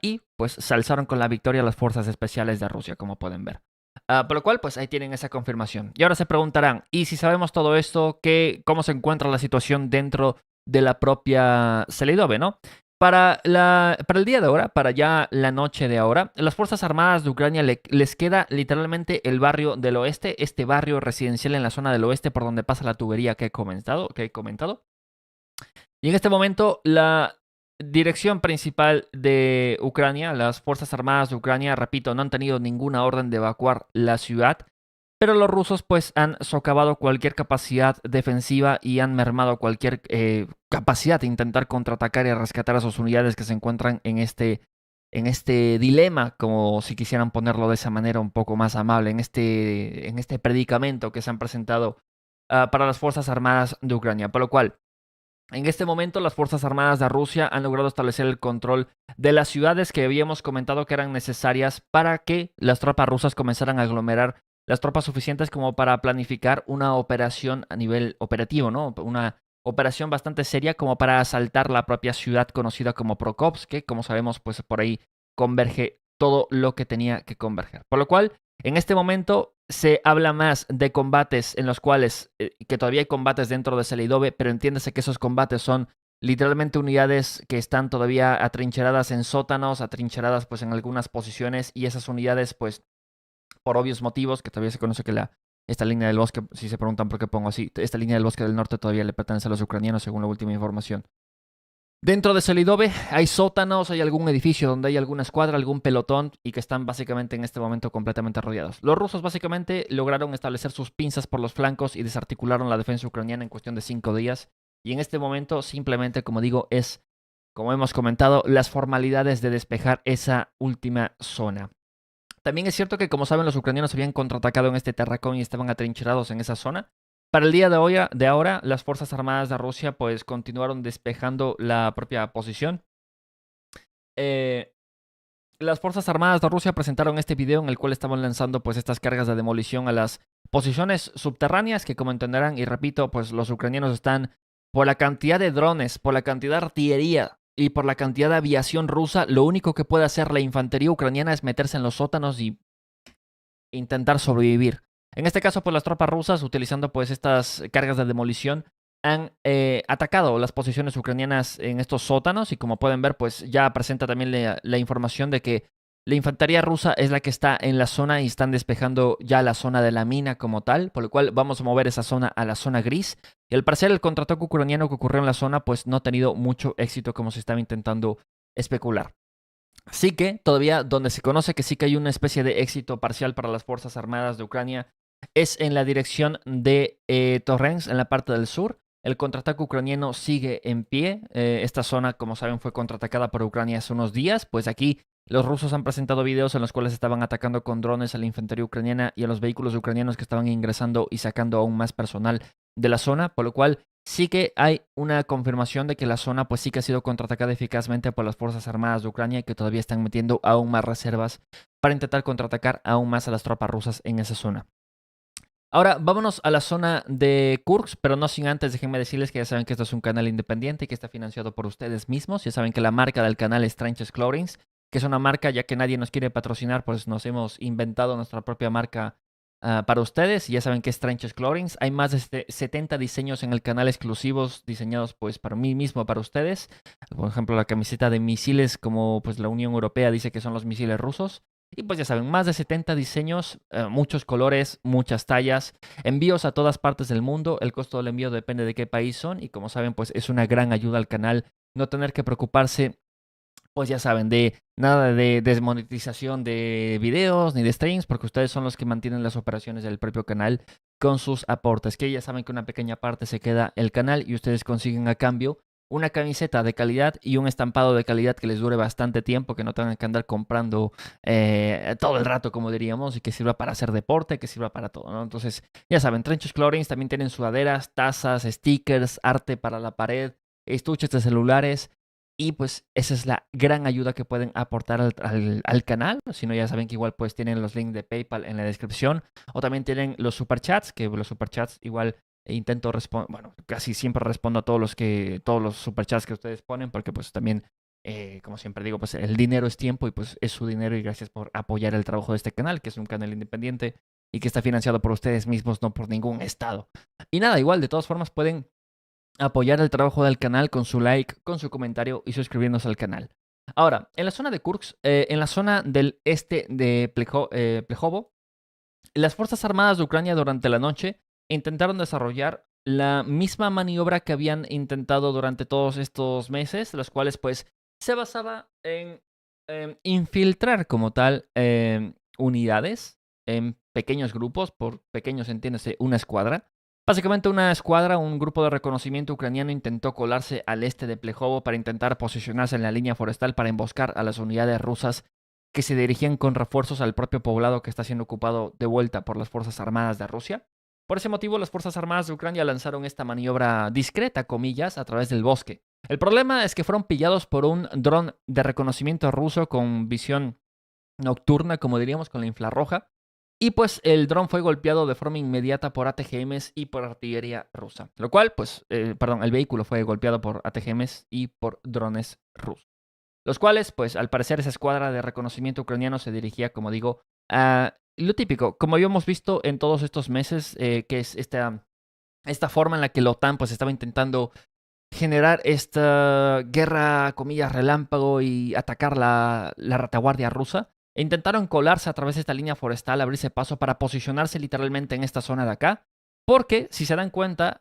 Y pues se alzaron con la victoria las fuerzas especiales de Rusia, como pueden ver. Por lo cual, pues ahí tienen esa confirmación. Y ahora se preguntarán, ¿y si sabemos todo esto, cómo se encuentra la situación dentro de la propia Selidove, ¿no? Para el día de ahora, para ya la noche de ahora, las Fuerzas Armadas de Ucrania les queda literalmente el barrio del oeste, este barrio residencial en la zona del oeste por donde pasa la tubería que he comentado. Y en este momento, la dirección principal de Ucrania, las Fuerzas Armadas de Ucrania, repito, no han tenido ninguna orden de evacuar la ciudad, pero los rusos pues han socavado cualquier capacidad defensiva y han mermado cualquier capacidad de intentar contraatacar y rescatar a sus unidades que se encuentran en este dilema, como si quisieran ponerlo de esa manera un poco más amable, en este predicamento que se han presentado para las Fuerzas Armadas de Ucrania. Por lo cual, en este momento las Fuerzas Armadas de Rusia han logrado establecer el control de las ciudades que habíamos comentado que eran necesarias para que las tropas rusas comenzaran a aglomerar las tropas suficientes como para planificar una operación a nivel operativo, ¿no? Una operación bastante seria como para asaltar la propia ciudad conocida como Prokopsk, que como sabemos pues por ahí converge todo lo que tenía que converger. Por lo cual, en este momento se habla más de combates en los cuales, que todavía hay combates dentro de Selidobe, pero entiéndase que esos combates son literalmente unidades que están todavía atrincheradas en sótanos, atrincheradas pues en algunas posiciones, y esas unidades pues por obvios motivos, que todavía se conoce que esta línea del bosque, si se preguntan por qué pongo así, esta línea del bosque del norte todavía le pertenece a los ucranianos según la última información. Dentro de Selidobe hay sótanos, hay algún edificio donde hay alguna escuadra, algún pelotón y que están básicamente en este momento completamente rodeados. Los rusos básicamente lograron establecer sus pinzas por los flancos y desarticularon la defensa ucraniana en cuestión de 5 días. Y en este momento simplemente, como digo, es, como hemos comentado, las formalidades de despejar esa última zona. También es cierto que, como saben, los ucranianos habían contraatacado en este terracón y estaban atrincherados en esa zona. Para el día de ahora, las Fuerzas Armadas de Rusia pues continuaron despejando la propia posición. Las Fuerzas Armadas de Rusia presentaron este video en el cual estaban lanzando pues estas cargas de demolición a las posiciones subterráneas que, como entenderán, y repito, pues los ucranianos están, por la cantidad de drones, por la cantidad de artillería y por la cantidad de aviación rusa, lo único que puede hacer la infantería ucraniana es meterse en los sótanos y intentar sobrevivir. En este caso, pues las tropas rusas, utilizando pues estas cargas de demolición, han atacado las posiciones ucranianas en estos sótanos, y como pueden ver, pues ya presenta también la información de que la infantería rusa es la que está en la zona y están despejando ya la zona de la mina como tal, por lo cual vamos a mover esa zona a la zona gris. Y al parecer el contraataque ucraniano que ocurrió en la zona pues no ha tenido mucho éxito como se estaba intentando especular. Sí que todavía donde se conoce que sí que hay una especie de éxito parcial para las Fuerzas Armadas de Ucrania es en la dirección de Torrens, en la parte del sur. El contraataque ucraniano sigue en pie. Esta zona, como saben, fue contraatacada por Ucrania hace unos días. Pues aquí los rusos han presentado videos en los cuales estaban atacando con drones a la infantería ucraniana y a los vehículos ucranianos que estaban ingresando y sacando aún más personal de la zona, por lo cual sí que hay una confirmación de que la zona pues sí que ha sido contraatacada eficazmente por las Fuerzas Armadas de Ucrania y que todavía están metiendo aún más reservas para intentar contraatacar aún más a las tropas rusas en esa zona. Ahora, vámonos a la zona de Kursk, pero no sin antes, déjenme decirles que ya saben que esto es un canal independiente y que está financiado por ustedes mismos. Ya saben que la marca del canal es Trenches Clothings, que es una marca, ya que nadie nos quiere patrocinar, pues nos hemos inventado nuestra propia marca para ustedes. Y ya saben que es Trenches Clothings. Hay más de 70 diseños en el canal exclusivos, diseñados pues para mí mismo, para ustedes. Por ejemplo, la camiseta de misiles, como pues la Unión Europea dice que son los misiles rusos. Y pues ya saben, más de 70 diseños, muchos colores, muchas tallas, envíos a todas partes del mundo. El costo del envío depende de qué país son y como saben, pues es una gran ayuda al canal no tener que preocuparse, pues ya saben, de nada de desmonetización de videos ni de streams, porque ustedes son los que mantienen las operaciones del propio canal con sus aportes, que ya saben que una pequeña parte se queda el canal y ustedes consiguen a cambio una camiseta de calidad y un estampado de calidad que les dure bastante tiempo, que no tengan que andar comprando todo el rato, como diríamos, y que sirva para hacer deporte, que sirva para todo, ¿no? Entonces, ya saben, Trenches Clothings también tienen sudaderas, tazas, stickers, arte para la pared, estuches de celulares. Y pues esa es la gran ayuda que pueden aportar al canal. Si no, ya saben que igual pues tienen los links de PayPal en la descripción. O también tienen los superchats, que los superchats igual intento responder, bueno, casi siempre respondo a todos los superchats que ustedes ponen, porque pues también, como siempre digo, pues el dinero es tiempo y pues es su dinero, y gracias por apoyar el trabajo de este canal, que es un canal independiente y que está financiado por ustedes mismos, no por ningún estado. Y nada, igual de todas formas pueden apoyar el trabajo del canal con su like, con su comentario y suscribiéndose al canal. Ahora, en la zona de Kursk, en la zona del este de Plejovo, las Fuerzas Armadas de Ucrania durante la noche intentaron desarrollar la misma maniobra que habían intentado durante todos estos meses, los cuales pues se basaba en infiltrar como tal unidades en pequeños grupos, por pequeños entiéndase una escuadra. Básicamente una escuadra, un grupo de reconocimiento ucraniano intentó colarse al este de Plejovo para intentar posicionarse en la línea forestal para emboscar a las unidades rusas que se dirigían con refuerzos al propio poblado que está siendo ocupado de vuelta por las Fuerzas Armadas de Rusia. Por ese motivo, las Fuerzas Armadas de Ucrania lanzaron esta maniobra discreta, comillas, a través del bosque. El problema es que fueron pillados por un dron de reconocimiento ruso con visión nocturna, como diríamos, con la infrarroja. Y pues el dron fue golpeado de forma inmediata por ATGMs y por artillería rusa. Lo cual, pues, el vehículo fue golpeado por ATGMs y por drones rusos. Los cuales, pues, al parecer esa escuadra de reconocimiento ucraniano se dirigía, como digo, Lo típico, como habíamos visto en todos estos meses, que es esta forma en la que la OTAN pues estaba intentando generar esta guerra, comillas, relámpago y atacar la retaguardia rusa. E intentaron colarse a través de esta línea forestal, abrirse paso para posicionarse literalmente en esta zona de acá. Porque, si se dan cuenta,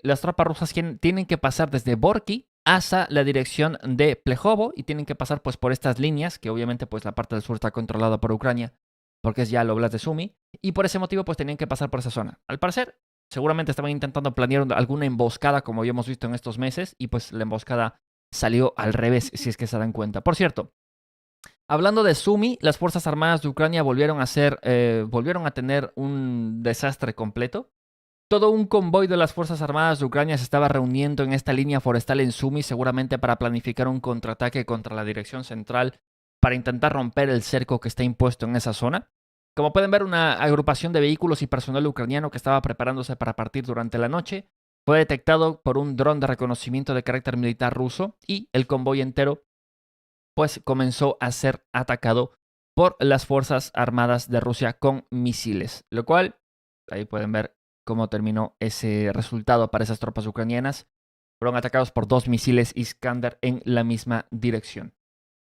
las tropas rusas tienen que pasar desde Borki hasta la dirección de Plejovo y tienen que pasar pues por estas líneas, que obviamente pues la parte del sur está controlada por Ucrania, porque es ya el Oblast de Sumy, y por ese motivo pues tenían que pasar por esa zona. Al parecer, seguramente estaban intentando planear alguna emboscada, como habíamos visto en estos meses, y pues la emboscada salió al revés, si es que se dan cuenta. Por cierto, hablando de Sumy, las Fuerzas Armadas de Ucrania volvieron a tener un desastre completo. Todo un convoy de las Fuerzas Armadas de Ucrania se estaba reuniendo en esta línea forestal en Sumy, seguramente para planificar un contraataque contra la dirección central para intentar romper el cerco que está impuesto en esa zona. Como pueden ver, una agrupación de vehículos y personal ucraniano que estaba preparándose para partir durante la noche fue detectado por un dron de reconocimiento de carácter militar ruso y el convoy entero pues comenzó a ser atacado por las Fuerzas Armadas de Rusia con misiles, lo cual ahí pueden ver cómo terminó ese resultado para esas tropas ucranianas. Fueron atacados por 2 misiles Iskander en la misma dirección.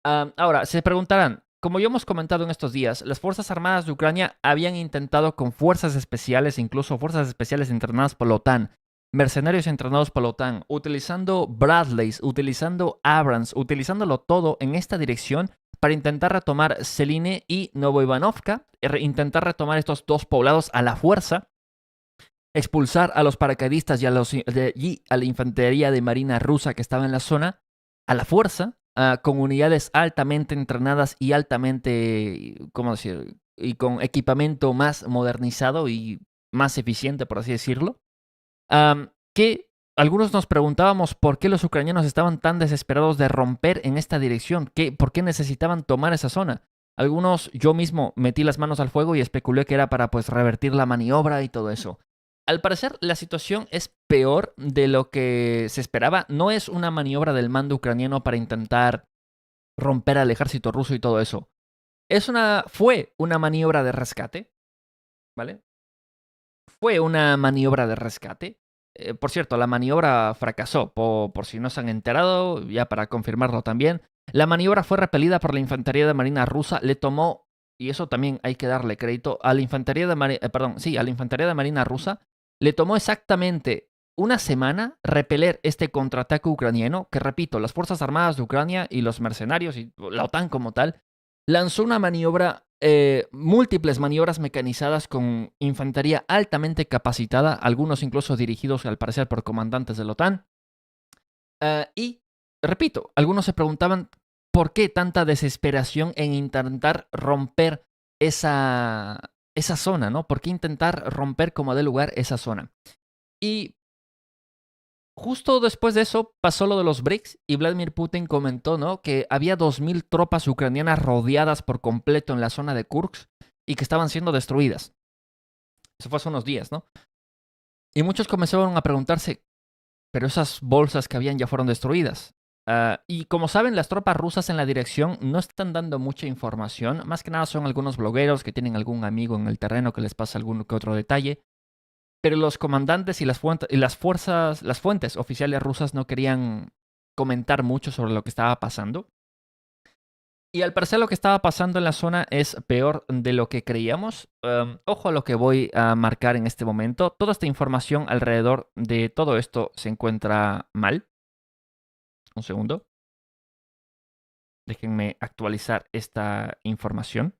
Ahora, se preguntarán, como ya hemos comentado en estos días, las Fuerzas Armadas de Ucrania habían intentado con fuerzas especiales, incluso fuerzas especiales entrenadas por la OTAN, mercenarios entrenados por la OTAN, utilizando Bradleys, utilizando Abrams, utilizándolo todo en esta dirección para intentar retomar Seline y Novoivanovka, intentar retomar estos dos poblados a la fuerza, expulsar a los paracaidistas y a la infantería de marina rusa que estaba en la zona a la fuerza, con unidades altamente entrenadas y altamente, ¿cómo decir? Y con equipamiento más modernizado y más eficiente, por así decirlo. Que algunos nos preguntábamos por qué los ucranianos estaban tan desesperados de romper en esta dirección, por qué necesitaban tomar esa zona. Algunos, yo mismo metí las manos al fuego y especulé que era para pues revertir la maniobra y todo eso. Al parecer, la situación es peor de lo que se esperaba. No es una maniobra del mando ucraniano para intentar romper al ejército ruso y todo eso. Fue una maniobra de rescate, ¿vale? Fue una maniobra de rescate. Por cierto, la maniobra fracasó, por si no se han enterado, ya para confirmarlo también. La maniobra fue repelida por la infantería de marina rusa. Le tomó, y eso también hay que darle crédito, a la infantería a la infantería de marina rusa. Le tomó exactamente una semana repeler este contraataque ucraniano, que repito, las Fuerzas Armadas de Ucrania y los mercenarios y la OTAN como tal, lanzó una maniobra, múltiples maniobras mecanizadas con infantería altamente capacitada, algunos incluso dirigidos al parecer por comandantes de la OTAN. Y, repito, algunos se preguntaban por qué tanta desesperación en intentar romper esa zona, ¿no? ¿Por qué intentar romper como de lugar esa zona? Y justo después de eso pasó lo de los BRICS y Vladimir Putin comentó, ¿no?, que había 2.000 tropas ucranianas rodeadas por completo en la zona de Kursk y que estaban siendo destruidas. Eso fue hace unos días, ¿no? Y muchos comenzaron a preguntarse, pero esas bolsas que habían ya fueron destruidas. Y como saben, las tropas rusas en la dirección no están dando mucha información. Más que nada son algunos blogueros que tienen algún amigo en el terreno que les pasa algún que otro detalle. Pero los comandantes y las fuentes oficiales rusas no querían comentar mucho sobre lo que estaba pasando. Y al parecer lo que estaba pasando en la zona es peor de lo que creíamos. Ojo a lo que voy a marcar en este momento. Toda esta información alrededor de todo esto se encuentra mal. Un segundo. Déjenme actualizar esta información.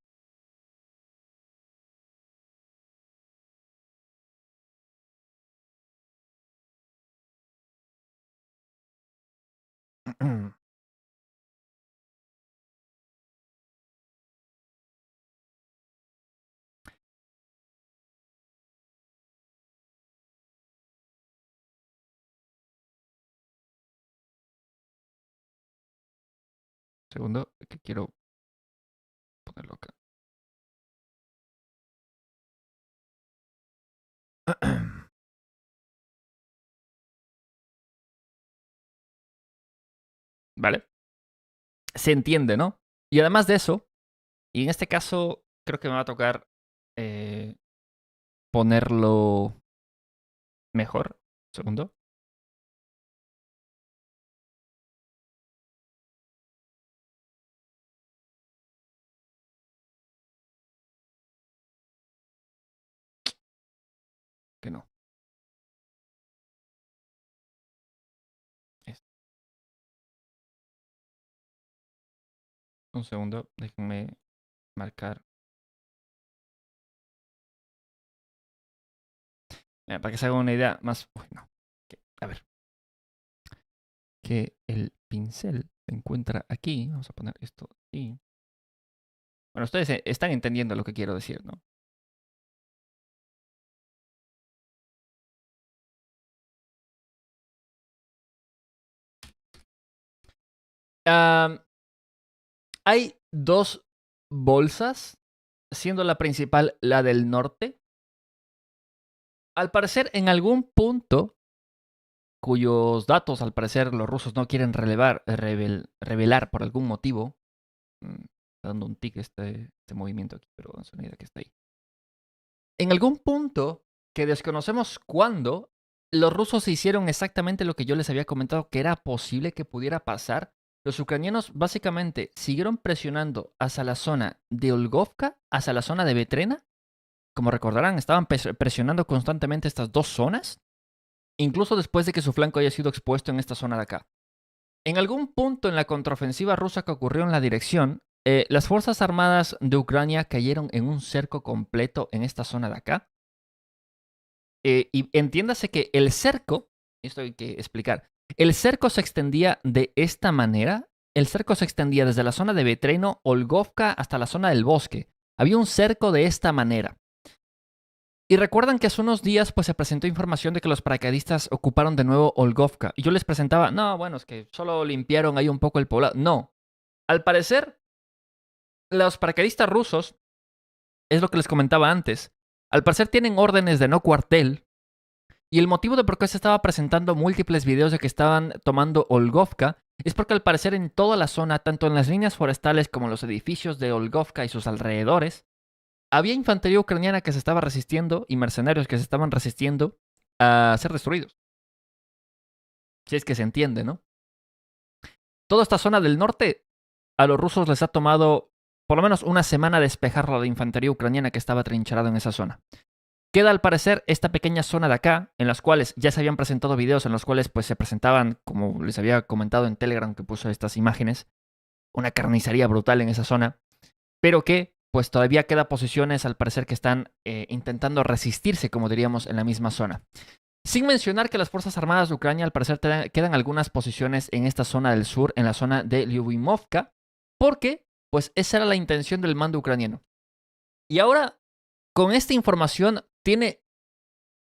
Segundo, que quiero ponerlo acá. ¿Vale? Se entiende, ¿no? Y además de eso, y en este caso creo que me va a tocar ponerlo mejor. Segundo. Que no. Es- Un segundo. Déjenme marcar. Mira, para que se haga una idea más. Uy, no. A ver. Que el pincel se encuentra aquí. Vamos a poner esto aquí. Bueno, ustedes están entendiendo lo que quiero decir, ¿no? Hay dos bolsas, siendo la principal la del norte. Al parecer, en algún punto, cuyos datos, al parecer, los rusos no quieren revelar por algún motivo. Está dando un tic este movimiento aquí, pero no es una idea que está ahí. En algún punto, que desconocemos cuándo, los rusos hicieron exactamente lo que yo les había comentado que era posible que pudiera pasar. Los ucranianos básicamente siguieron presionando hacia la zona de Olgovka, hacia la zona de Vetrena. Como recordarán, estaban presionando constantemente estas dos zonas, incluso después de que su flanco haya sido expuesto en esta zona de acá. En algún punto en la contraofensiva rusa que ocurrió en la dirección, las Fuerzas Armadas de Ucrania cayeron en un cerco completo en esta zona de acá. Y entiéndase que el cerco, esto hay que explicar, el cerco se extendía de esta manera. El cerco se extendía desde la zona de Vetreno, Olgovka, hasta la zona del bosque. Había un cerco de esta manera. Y recuerdan que hace unos días pues, se presentó información de que los paracaidistas ocuparon de nuevo Olgovka. Y yo les presentaba, no, bueno, es que solo limpiaron ahí un poco el poblado. No. Al parecer, los paracaidistas rusos, es lo que les comentaba antes, al parecer tienen órdenes de no cuartel. Y el motivo de por qué se estaba presentando múltiples videos de que estaban tomando Olgovka es porque al parecer en toda la zona, tanto en las líneas forestales como en los edificios de Olgovka y sus alrededores, había infantería ucraniana que se estaba resistiendo y mercenarios que se estaban resistiendo a ser destruidos. Si es que se entiende, ¿no? Toda esta zona del norte a los rusos les ha tomado por lo menos una semana despejarla de infantería ucraniana que estaba trincherada en esa zona. Queda al parecer esta pequeña zona de acá, en las cuales ya se habían presentado videos en los cuales pues se presentaban, como les había comentado en Telegram que puso estas imágenes, una carnicería brutal en esa zona, pero que pues todavía queda posiciones al parecer que están intentando resistirse, como diríamos, en la misma zona. Sin mencionar que las Fuerzas Armadas de Ucrania al parecer quedan algunas posiciones en esta zona del sur, en la zona de Lyubimovka, porque pues esa era la intención del mando ucraniano. Y ahora, con esta información, tiene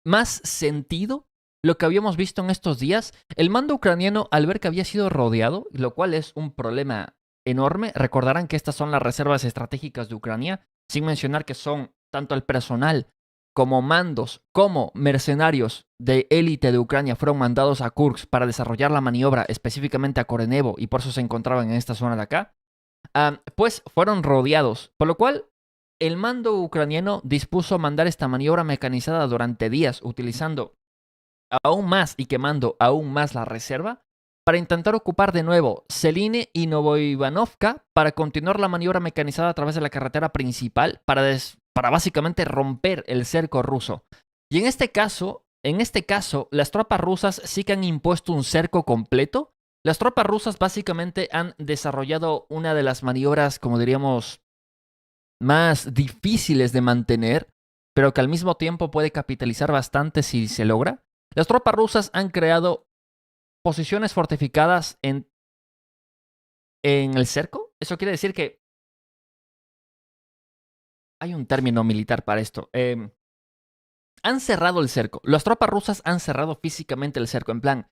más sentido lo que habíamos visto en estos días. El mando ucraniano, al ver que había sido rodeado, lo cual es un problema enorme, recordarán que estas son las reservas estratégicas de Ucrania, sin mencionar que son tanto el personal como mandos, como mercenarios de élite de Ucrania fueron mandados a Kursk para desarrollar la maniobra específicamente a Korenevo y por eso se encontraban en esta zona de acá, pues fueron rodeados, por lo cual el mando ucraniano dispuso mandar esta maniobra mecanizada durante días, utilizando aún más y quemando aún más la reserva, para intentar ocupar de nuevo Seline y Novoivanovka para continuar la maniobra mecanizada a través de la carretera principal para básicamente romper el cerco ruso. Y en este caso, las tropas rusas sí que han impuesto un cerco completo. Las tropas rusas básicamente han desarrollado una de las maniobras, como diríamos, más difíciles de mantener, pero que al mismo tiempo puede capitalizar bastante si se logra. Las tropas rusas han creado posiciones fortificadas en el cerco. Eso quiere decir que hay un término militar para esto. Han cerrado el cerco. Las tropas rusas han cerrado físicamente el cerco. En plan,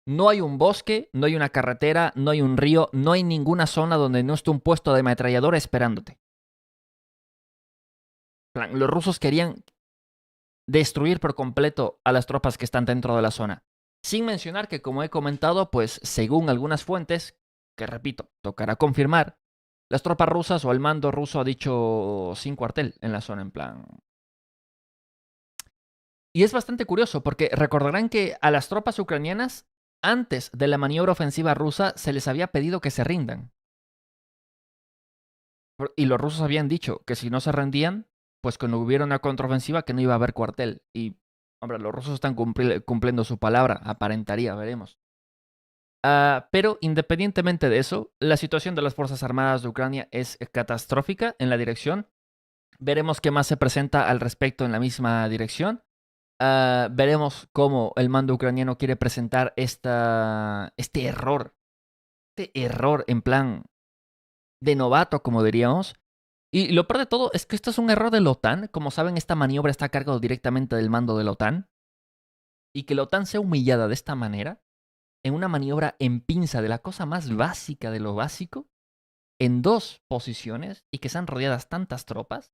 no hay un bosque, no hay una carretera, no hay un río, no hay ninguna zona donde no esté un puesto de ametralladora esperándote. En plan, los rusos querían destruir por completo a las tropas que están dentro de la zona. Sin mencionar que, como he comentado, pues según algunas fuentes, que repito, tocará confirmar, las tropas rusas o el mando ruso ha dicho sin cuartel en la zona, en plan. Y es bastante curioso porque recordarán que a las tropas ucranianas, antes de la maniobra ofensiva rusa, se les había pedido que se rindan. Y los rusos habían dicho que si no se rendían, pues cuando hubiera una contraofensiva que no iba a haber cuartel. Y, hombre, los rusos están cumpliendo su palabra, aparentaría, veremos. Pero independientemente de eso, la situación de las Fuerzas Armadas de Ucrania es catastrófica en la dirección. Veremos qué más se presenta al respecto en la misma dirección. Veremos cómo el mando ucraniano quiere presentar este error en plan de novato, como diríamos. Y lo peor de todo es que esto es un error de la OTAN. Como saben, esta maniobra está a cargo directamente del mando de la OTAN. Y que la OTAN sea humillada de esta manera, en una maniobra en pinza de la cosa más básica de lo básico, en dos posiciones, y que sean rodeadas tantas tropas.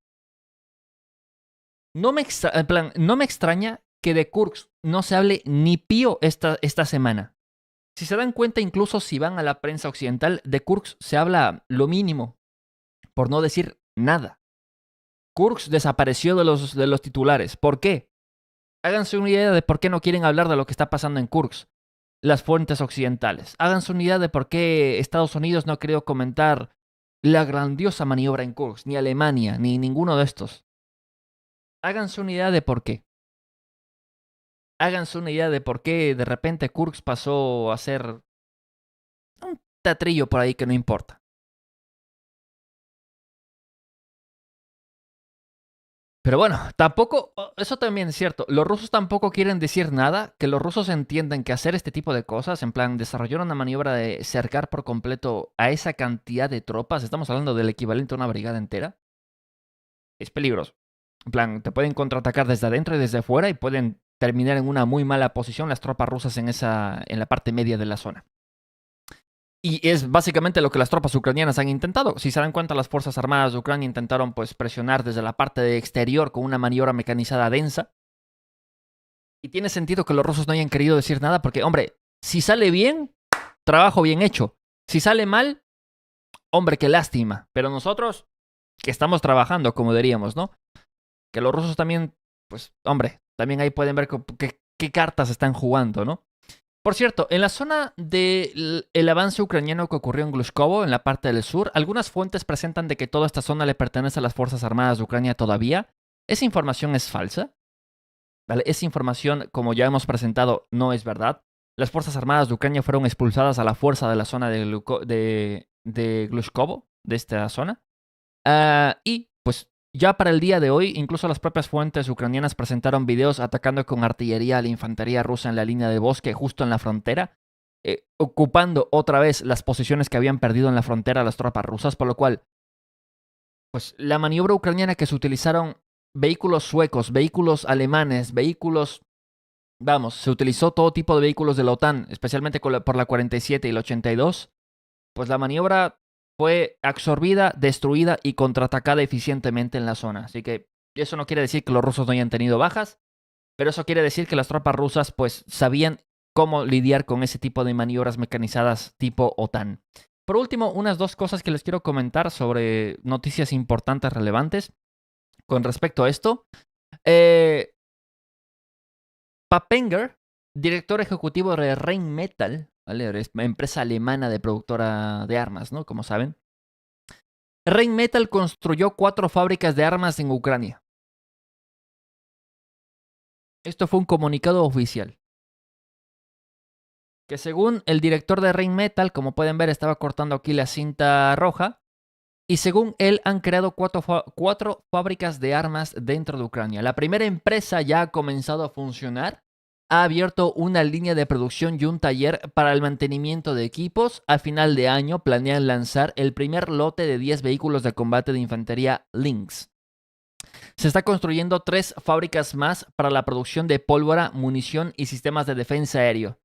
No me extraña que de Kursk no se hable ni pío esta semana. Si se dan cuenta, incluso si van a la prensa occidental, de Kursk se habla lo mínimo, por no decir nada. Kursk desapareció de los titulares. ¿Por qué? Háganse una idea de por qué no quieren hablar de lo que está pasando en Kursk las fuentes occidentales. Háganse una idea de por qué Estados Unidos no ha querido comentar la grandiosa maniobra en Kursk, ni Alemania, ni ninguno de estos. Háganse una idea de por qué. Háganse una idea de por qué de repente Kursk pasó a ser un teatrillo por ahí que no importa. Pero bueno, tampoco, eso también es cierto, los rusos tampoco quieren decir nada, que los rusos entienden que hacer este tipo de cosas, en plan desarrollar una maniobra de cercar por completo a esa cantidad de tropas, estamos hablando del equivalente a una brigada entera, es peligroso. En plan, te pueden contraatacar desde adentro y desde afuera y pueden terminar en una muy mala posición las tropas rusas en la parte media de la zona. Y es básicamente lo que las tropas ucranianas han intentado. Si se dan cuenta, las Fuerzas Armadas de Ucrania intentaron pues presionar desde la parte de exterior con una maniobra mecanizada densa. Y tiene sentido que los rusos no hayan querido decir nada porque, hombre, si sale bien, trabajo bien hecho. Si sale mal, hombre, qué lástima. Pero nosotros, que estamos trabajando, como diríamos, ¿no? Que los rusos también, pues, hombre, también ahí pueden ver qué cartas están jugando, ¿no? Por cierto, en la zona del avance ucraniano que ocurrió en Glushkovo, en la parte del sur, algunas fuentes presentan de que toda esta zona le pertenece a las Fuerzas Armadas de Ucrania todavía. Esa información es falsa. ¿Vale? Esa información, como ya hemos presentado, no es verdad. Las Fuerzas Armadas de Ucrania fueron expulsadas a la fuerza de la zona de Glushkovo, de esta zona. Y pues ya para el día de hoy, incluso las propias fuentes ucranianas presentaron videos atacando con artillería a la infantería rusa en la línea de bosque justo en la frontera, ocupando otra vez las posiciones que habían perdido en la frontera las tropas rusas, por lo cual, pues la maniobra ucraniana que se utilizaron vehículos suecos, vehículos alemanes, vehículos... Vamos, se utilizó todo tipo de vehículos de la OTAN, especialmente por la 47 y la 82, pues la maniobra fue absorbida, destruida y contraatacada eficientemente en la zona. Así que eso no quiere decir que los rusos no hayan tenido bajas, pero eso quiere decir que las tropas rusas pues sabían cómo lidiar con ese tipo de maniobras mecanizadas tipo OTAN. Por último, unas dos cosas que les quiero comentar sobre noticias importantes, relevantes con respecto a esto. Papenger, director ejecutivo de Rheinmetall, ¿vale? Es una empresa alemana de productora de armas, ¿no? Como saben. Rheinmetall construyó 4 fábricas de armas en Ucrania. Esto fue un comunicado oficial. Que según el director de Rheinmetall, como pueden ver, estaba cortando aquí la cinta roja. Y según él, han creado 4 fábricas de armas dentro de Ucrania. La primera empresa ya ha comenzado a funcionar. Ha abierto una línea de producción y un taller para el mantenimiento de equipos. A final de año planean lanzar el primer lote de 10 vehículos de combate de infantería Lynx. Se está construyendo 3 fábricas más para la producción de pólvora, munición y sistemas de defensa aéreo.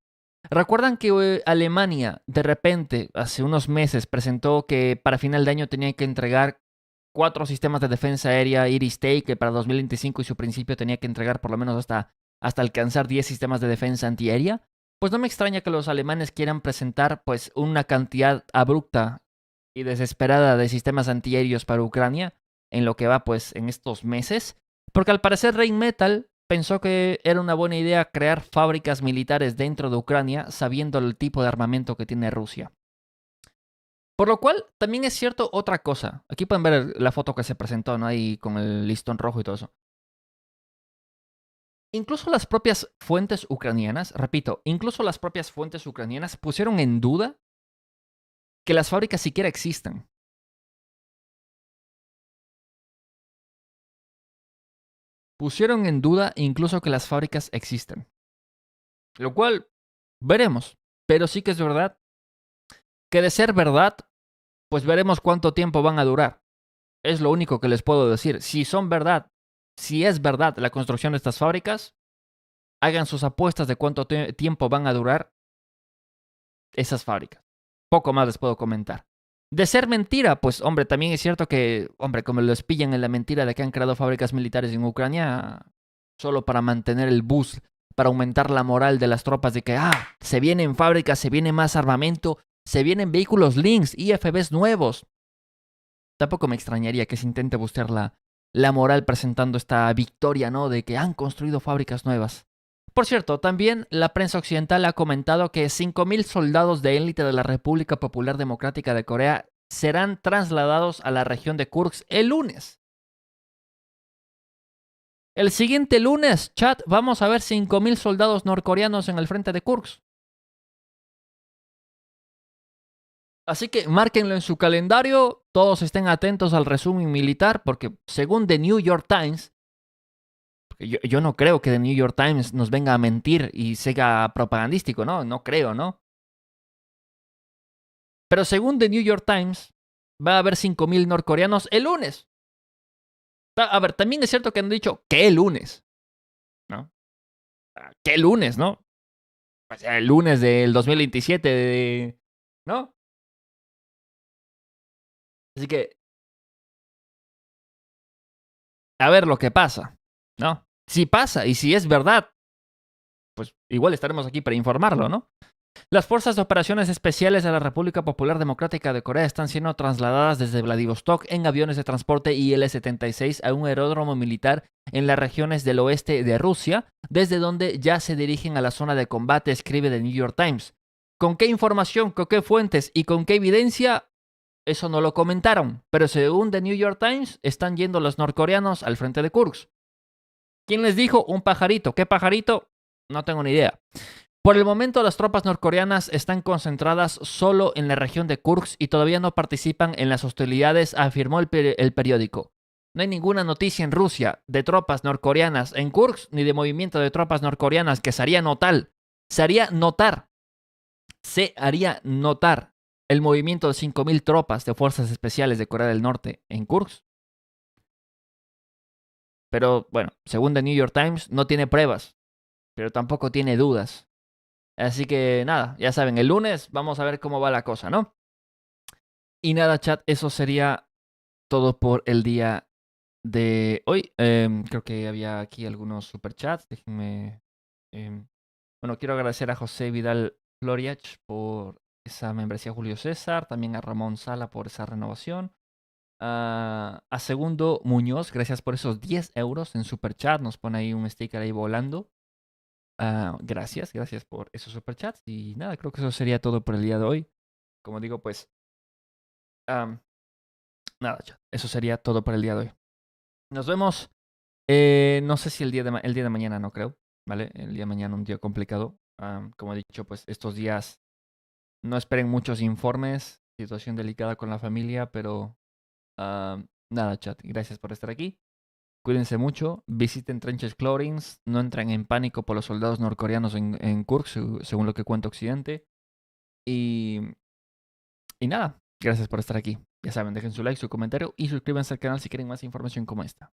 ¿Recuerdan que Alemania de repente hace unos meses presentó que para final de año tenía que entregar 4 sistemas de defensa aérea Iris-T, que para 2025 y su principio tenía que entregar por lo menos hasta alcanzar 10 sistemas de defensa antiaérea? Pues no me extraña que los alemanes quieran presentar pues una cantidad abrupta y desesperada de sistemas antiaéreos para Ucrania en lo que va pues en estos meses, porque al parecer Rheinmetall pensó que era una buena idea crear fábricas militares dentro de Ucrania sabiendo el tipo de armamento que tiene Rusia. Por lo cual, también es cierto otra cosa. Aquí pueden ver la foto que se presentó, ¿no? Ahí con el listón rojo y todo eso. Incluso las propias fuentes ucranianas, repito, incluso las propias fuentes ucranianas pusieron en duda que las fábricas siquiera existan. Pusieron en duda incluso que las fábricas existen. Lo cual, veremos. Pero sí que es verdad que de ser verdad, pues veremos cuánto tiempo van a durar. Es lo único que les puedo decir. Si son verdad, si es verdad la construcción de estas fábricas, hagan sus apuestas de cuánto tiempo van a durar esas fábricas. Poco más les puedo comentar. De ser mentira, pues hombre, también es cierto que, hombre, como los pillan en la mentira de que han creado fábricas militares en Ucrania solo para mantener el boost, para aumentar la moral de las tropas de que, se vienen fábricas, se viene más armamento, se vienen vehículos Lynx, IFBs nuevos. Tampoco me extrañaría que se intente buscar la moral presentando esta victoria, ¿no? De que han construido fábricas nuevas. Por cierto, también la prensa occidental ha comentado que 5.000 soldados de élite de la República Popular Democrática de Corea serán trasladados a la región de Kursk el lunes. El siguiente lunes, chat, vamos a ver 5.000 soldados norcoreanos en el frente de Kursk. Así que márquenlo en su calendario, todos estén atentos al resumen militar, porque según The New York Times, yo no creo que The New York Times nos venga a mentir y sea propagandístico, ¿no? No creo, ¿no? Pero según The New York Times, va a haber 5.000 norcoreanos el lunes. A ver, también es cierto que han dicho, ¿qué lunes? ¿No? ¿Qué lunes, no? O sea, el lunes del 2027, ¿no? Así que, a ver lo que pasa, ¿no? Si pasa y si es verdad, pues igual estaremos aquí para informarlo, ¿no? Las fuerzas de operaciones especiales de la República Popular Democrática de Corea están siendo trasladadas desde Vladivostok en aviones de transporte IL-76 a un aeródromo militar en las regiones del oeste de Rusia, desde donde ya se dirigen a la zona de combate, escribe The New York Times. ¿Con qué información, con qué fuentes y con qué evidencia? Eso no lo comentaron, pero según The New York Times, están yendo los norcoreanos al frente de Kursk. ¿Quién les dijo? Un pajarito. ¿Qué pajarito? No tengo ni idea. Por el momento, las tropas norcoreanas están concentradas solo en la región de Kursk y todavía no participan en las hostilidades, afirmó el periódico. No hay ninguna noticia en Rusia de tropas norcoreanas en Kursk ni de movimiento de tropas norcoreanas que se haría notar. Se haría notar el movimiento de 5.000 tropas de fuerzas especiales de Corea del Norte en Kursk. Pero bueno, según The New York Times, no tiene pruebas, pero tampoco tiene dudas. Así que nada, ya saben, el lunes vamos a ver cómo va la cosa, ¿no? Y nada, chat, eso sería todo por el día de hoy. Creo que había aquí algunos superchats. Déjenme. Bueno, quiero agradecer a José Vidal Floriach por esa membresía Julio César. También a Ramón Sala por esa renovación. A Segundo Muñoz, gracias por esos 10 euros en superchat. Nos pone ahí un sticker ahí volando. Gracias por esos superchats. Y nada, creo que eso sería todo por el día de hoy. Como digo, pues. Nada, eso sería todo por el día de hoy. Nos vemos. No sé si el día de mañana, no creo. ¿Vale? El día de mañana un día complicado. Como he dicho, pues estos días no esperen muchos informes. Situación delicada con la familia, pero nada, chat. Gracias por estar aquí. Cuídense mucho, visiten Trenches Clothings, no entren en pánico por los soldados norcoreanos en Kursk, según lo que cuenta Occidente. Y nada, gracias por estar aquí. Ya saben, dejen su like, su comentario y suscríbanse al canal si quieren más información como esta.